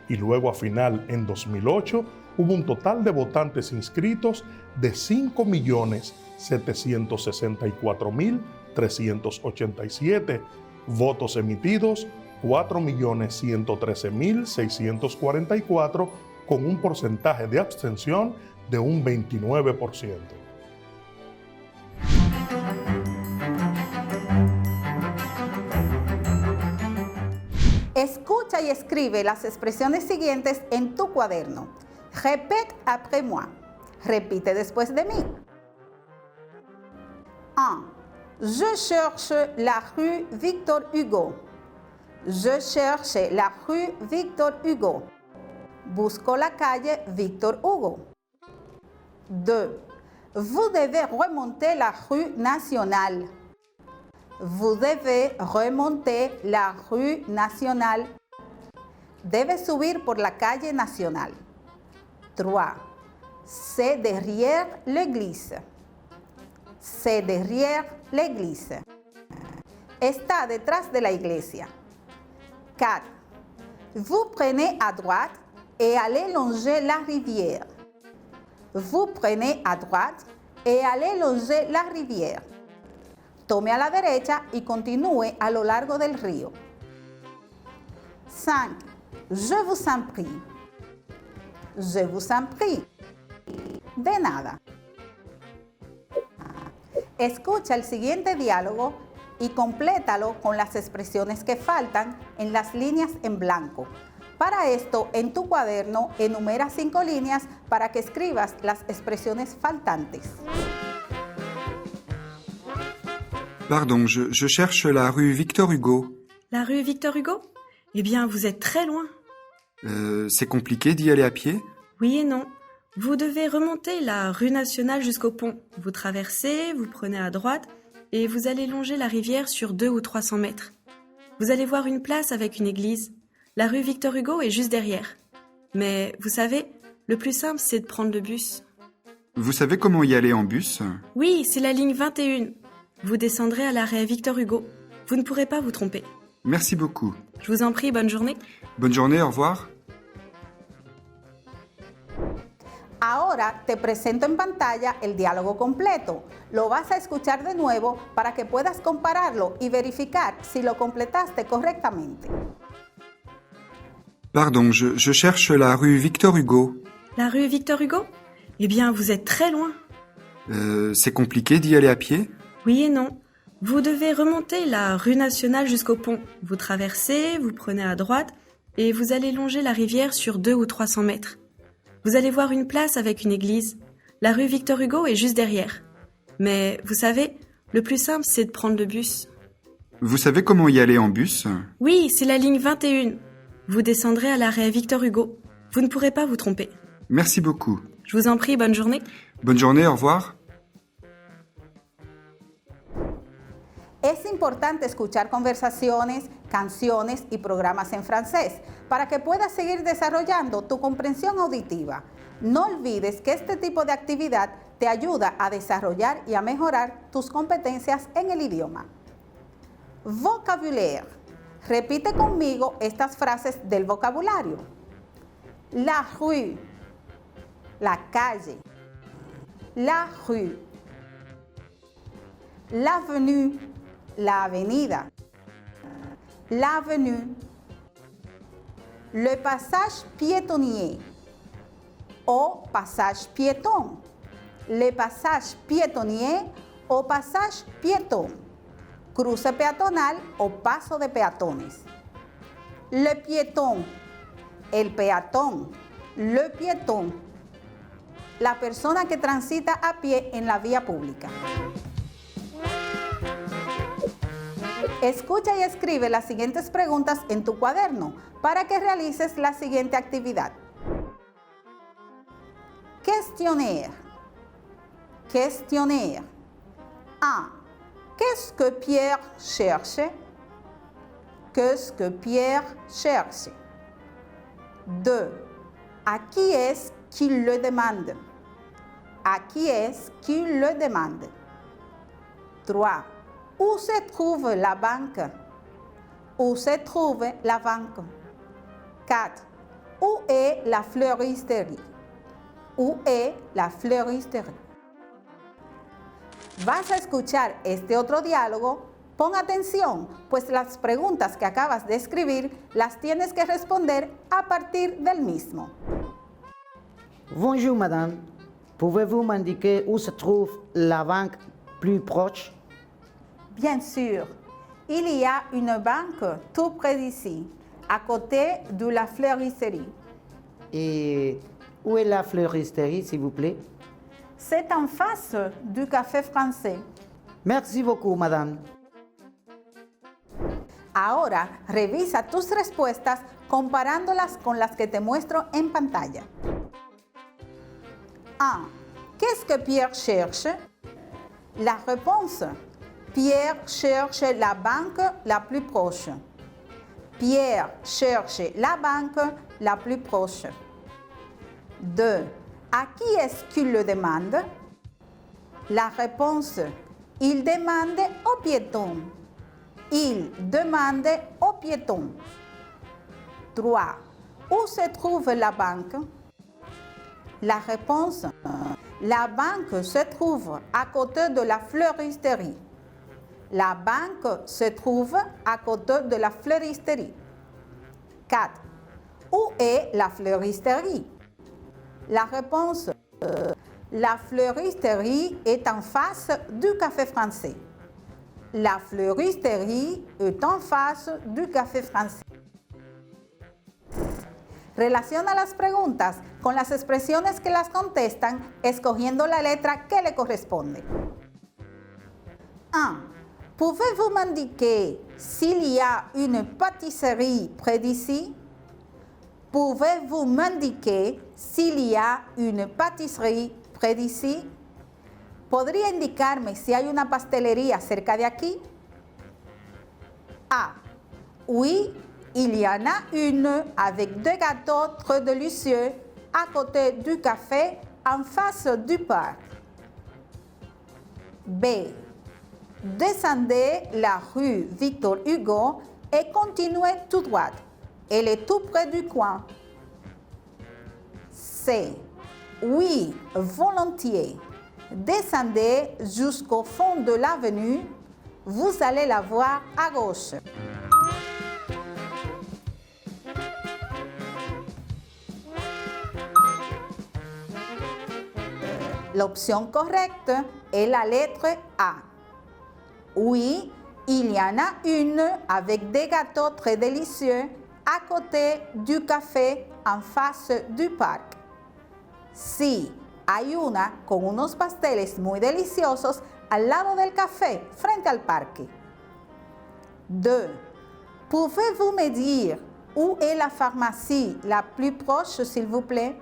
Y luego a final, en 2008, hubo un total de votantes inscritos de 5.764.387, votos emitidos 4.113.644, con un porcentaje de abstención de un 29%. Escucha y escribe las expresiones siguientes en tu cuaderno. Répète après moi. Repite después de mí. 1. Je cherche la rue Victor Hugo. Je cherche la rue Victor Hugo. Busco la calle Victor Hugo. 2. Vous devez remonter la rue Nationale. Vous devez remonter la rue Nationale. Debes subir por la calle Nacional. 3. C'est derrière l'église. C'est derrière l'église. Está detrás de la iglesia. 4. Vous prenez à droite et allez longer la rivière. Vous prenez à droite et allez longer la rivière. Tome a la derecha y continúe a lo largo del río. 5. Je vous en prie. Je vous en prie. De nada. Escucha el siguiente diálogo y complétalo con las expresiones que faltan en las líneas en blanco. Para esto, en tu cuaderno, enumera 5 líneas para que escribas las expresiones faltantes. Pardon, je cherche la rue Victor Hugo. La rue Victor Hugo? Eh bien, vous êtes très loin. C'est compliqué d'y aller à pied? Oui et non. Vous devez remonter la rue Nationale jusqu'au pont. Vous traversez, vous prenez à droite et vous allez longer la rivière sur 200 ou 300 mètres. Vous allez voir une place avec une église. La rue Victor Hugo est juste derrière. Mais vous savez, le plus simple, c'est de prendre le bus. Vous savez comment y aller en bus? Oui, c'est la ligne 21. Vous descendrez à l'arrêt Victor Hugo. Vous ne pourrez pas vous tromper. Merci beaucoup. Je vous en prie, bonne journée. Bonne journée, au revoir. Ahora te presento en pantalla el diálogo completo. Lo vas a escuchar de nuevo para que puedas compararlo y verificar si lo completaste correctamente. Pardon, je cherche la rue Victor Hugo. La rue Victor Hugo? Eh bien, vous êtes très loin. C'est compliqué d'y aller à pied? Oui et non. Vous devez remonter la rue Nationale jusqu'au pont. Vous traversez, vous prenez à droite et vous allez longer la rivière sur 200 ou 300 mètres. Vous allez voir une place avec une église. La rue Victor Hugo est juste derrière. Mais vous savez, le plus simple, c'est de prendre le bus. Vous savez comment y aller en bus? Oui, c'est la ligne 21. Vous descendrez à l'arrêt Victor Hugo. Vous ne pourrez pas vous tromper. Merci beaucoup. Je vous en prie, bonne journée. Bonne journée, au revoir. Es importante escuchar conversaciones, canciones y programas en francés para que puedas seguir desarrollando tu comprensión auditiva. No olvides que este tipo de actividad te ayuda a desarrollar y a mejorar tus competencias en el idioma. Vocabulaire. Repite conmigo estas frases del vocabulario. La rue, la calle. La rue. L'avenue, la avenida. L'avenue. Le passage piétonnier o passage piéton. Le passage piétonnier o passage piéton. Cruce peatonal o paso de peatones. Le piéton, el peatón. Le piéton, la persona que transita a pie en la vía pública. Escucha y escribe las siguientes preguntas en tu cuaderno para que realices la siguiente actividad. Questionnaire. Questionnaire. 1. Qu'est-ce que Pierre cherche? qu'est-ce que Pierre cherche? 2. À qui est-ce qu'il le demande? À qui est-ce qu'il le demande? 3. Où se trouve la banque? Où se trouve la banque? 4. Où est la fleuristerie? Où est la fleuristerie? Vas a escuchar este otro diálogo. Pon atención, pues las preguntas que acabas de escribir las tienes que responder a partir del mismo. Bonjour madame, pouvez-vous m'indiquer où se trouve la banque plus proche? Bien sûr, il y a une banque tout près d'ici, à côté de la fleuristerie. Et où est la fleuristerie, s'il vous plaît? C'est en face du café français. Merci beaucoup, madame. Ahora, revisa tus respuestas comparándolas con las que te muestro en pantalla. 1. Qu'est-ce que Pierre cherche? La réponse. Pierre cherche la banque la plus proche. Pierre cherche la banque la plus proche. 2. À qui est-ce qu'il le demande? La réponse. Il demande au piéton. Il demande au piéton. 3. Où se trouve la banque? La réponse. La banque se trouve à côté de la fleuristerie. La banque se trouve à côté de la fleuristerie. 4. Où est la fleuristerie? La réponse. La fleuristerie est en face du café français. La fleuristerie est en face du café français. Relaciona las preguntas con las expresiones que las contestan, escogiendo la letra que le corresponde. 1. Pouvez-vous m'indiquer s'il y a une pâtisserie près d'ici? Pouvez-vous m'indiquer s'il y a une pâtisserie près d'ici? ¿Podría indicarme si hay una pastelería cerca de aquí? A. Oui, il y en a une avec deux gâteaux très délicieux à côté du café en face du parc. B. Descendez la rue Victor Hugo et continuez tout droit. Elle est tout près du coin. C. Oui, volontiers. Descendez jusqu'au fond de l'avenue. Vous allez la voir à gauche. L'option correcte est la lettre A. Oui, il y en a une avec des gâteaux très délicieux à côté du café en face du parc. Sí, hay una con unos pasteles muy deliciosos al lado del café frente al parque. 2. Pouvez-vous me dire où est la pharmacie la plus proche, s'il vous plaît?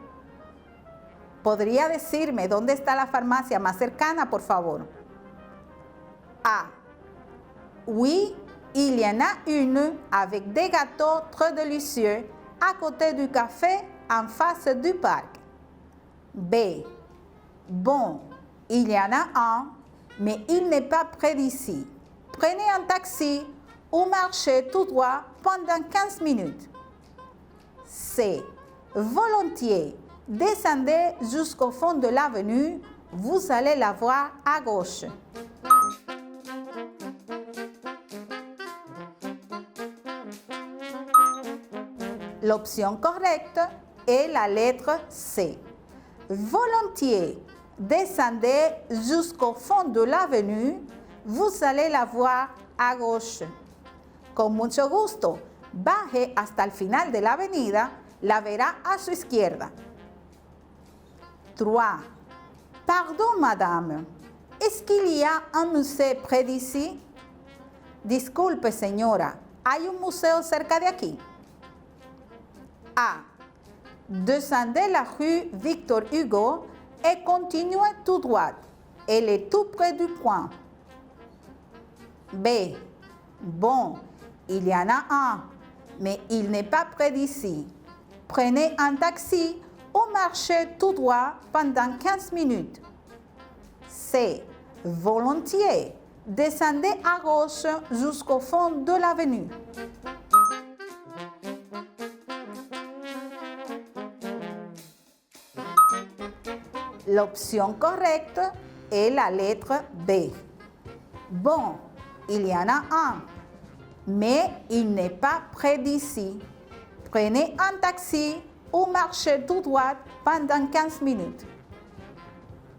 ¿Podría decirme dónde está la farmacia más cercana, por favor? A. Oui, il y en a une avec des gâteaux très délicieux à côté du café en face du parc. B. Bon, il y en a un, mais il n'est pas près d'ici. Prenez un taxi ou marchez tout droit pendant 15 minutes. C. Volontiers. Descendez jusqu'au fond de l'avenue, vous allez la voir à gauche. L'option correcte est la lettre C. Volontiers, descendez jusqu'au fond de l'avenue, vous allez la voir à gauche. Con mucho gusto, baje hasta el final de la avenida, la verá a su izquierda. 3. Pardon, madame. Est-ce qu'il y a un musée près d'ici? Disculpe, señora. ¿Hay un museo cerca de aquí? A. Descendez la rue Victor Hugo et continuez tout droit. Elle est tout près du point. B. Bon, il y en a un, mais il n'est pas près d'ici. Prenez un taxi ou marchez tout droit pendant 15 minutes. C. Volontiers. Descendez à gauche jusqu'au fond de l'avenue. L'option correcte est la lettre B. Bon, il y en a un, mais il n'est pas près d'ici. Prenez un taxi ou marchez tout droit pendant 15 minutes.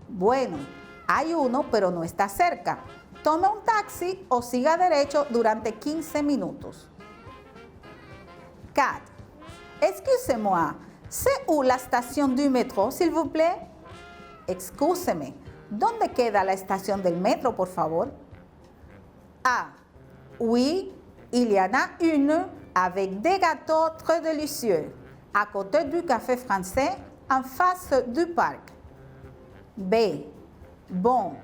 Bueno, hay uno, pero no está cerca. Tome un taxi o siga derecho durante 15 minutos. 4. Excusez-moi, c'est où la station du métro, s'il vous plaît? Excúseme, ¿dónde queda la estación del metro, por favor? A. Oui, il y en a une avec des gâteaux très délicieux, à côté du café français, en face du parc. B. Bon,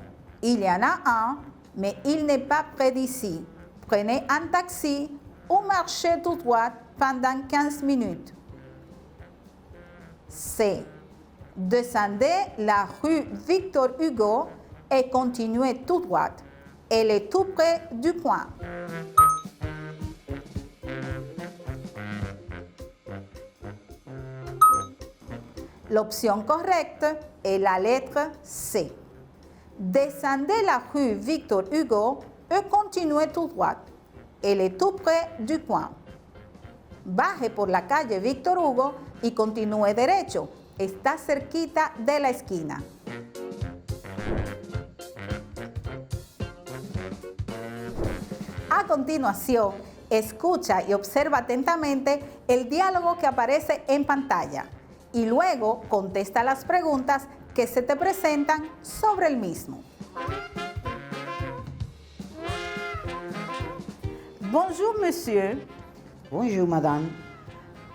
il y en a un, mais il n'est pas près d'ici. Prenez un taxi ou marchez tout droit pendant 15 minutes. C. Descendez la rue Victor Hugo et continuez tout droit. Elle est tout près du point. L'option correcte est la lettre C. Descendez la rue Victor Hugo et continuez tout droit. Elle est tout près du point. Baje por la calle Victor Hugo y continúe derecho. Está cerquita de la esquina. A continuación, escucha y observa atentamente el diálogo que aparece en pantalla y luego contesta las preguntas que se te presentan sobre el mismo. Bonjour, monsieur. Bonjour, madame.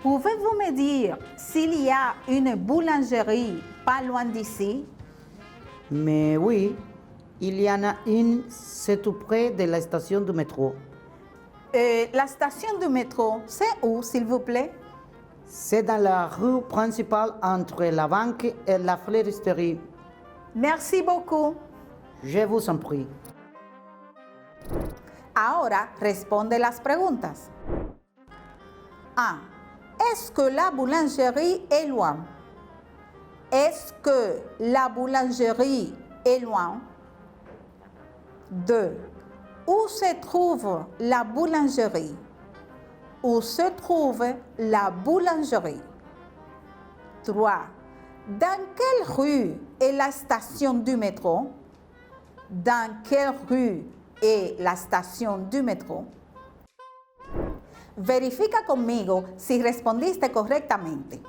Pouvez-vous me dire s'il y a une boulangerie pas loin d'ici? Mais oui, il y en a une, c'est tout près de la station du métro. La station du métro, c'est où, s'il vous plaît? C'est dans la rue principale entre la banque et la fleuristerie. Merci beaucoup. Je vous en prie. Ahora responde las preguntas. A. Est-ce que la boulangerie est loin? Est-ce que la boulangerie est loin? 2. Où se trouve la boulangerie? Où se trouve la boulangerie? 3. Dans quelle rue est la station du métro? Dans quelle rue est la station du métro? Verifica conmigo si respondiste correctamente.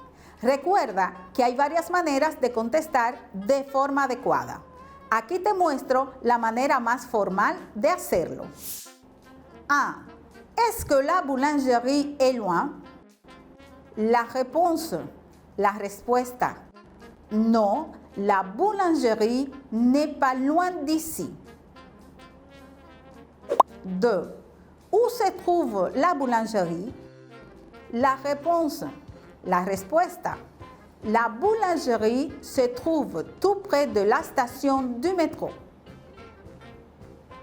Recuerda que hay varias maneras de contestar de forma adecuada. Aquí te muestro la manera más formal de hacerlo. A. Est-ce que la boulangerie est loin? La réponse, la respuesta. No, la boulangerie n'est pas loin d'ici. 2. Où se trouve la boulangerie? La réponse, la respuesta. La boulangerie se trouve tout près de la station du métro.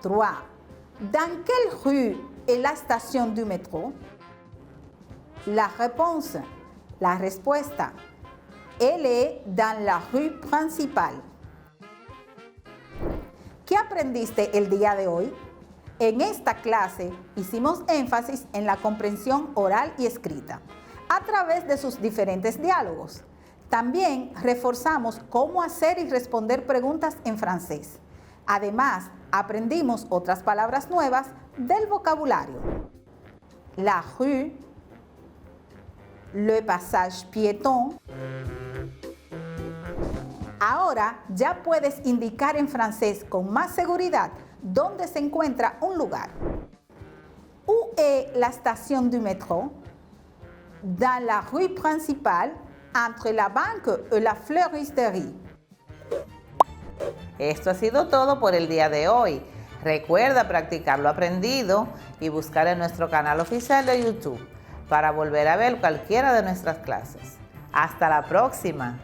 3. Dans quelle rue est la station du métro? La réponse, la respuesta. Elle est dans la rue principale. ¿Qué aprendiste el día de hoy? En esta clase hicimos énfasis en la comprensión oral y escrita a través de sus diferentes diálogos. También reforzamos cómo hacer y responder preguntas en francés. Además, aprendimos otras palabras nuevas del vocabulario. La rue, le passage piéton. Ahora ya puedes indicar en francés con más seguridad dónde se encuentra un lugar. Où est la station du métro? Dans la rue principale, entre la banque et la fleuristerie. Esto ha sido todo por el día de hoy. Recuerda practicar lo aprendido y buscar en nuestro canal oficial de YouTube para volver a ver cualquiera de nuestras clases. ¡Hasta la próxima!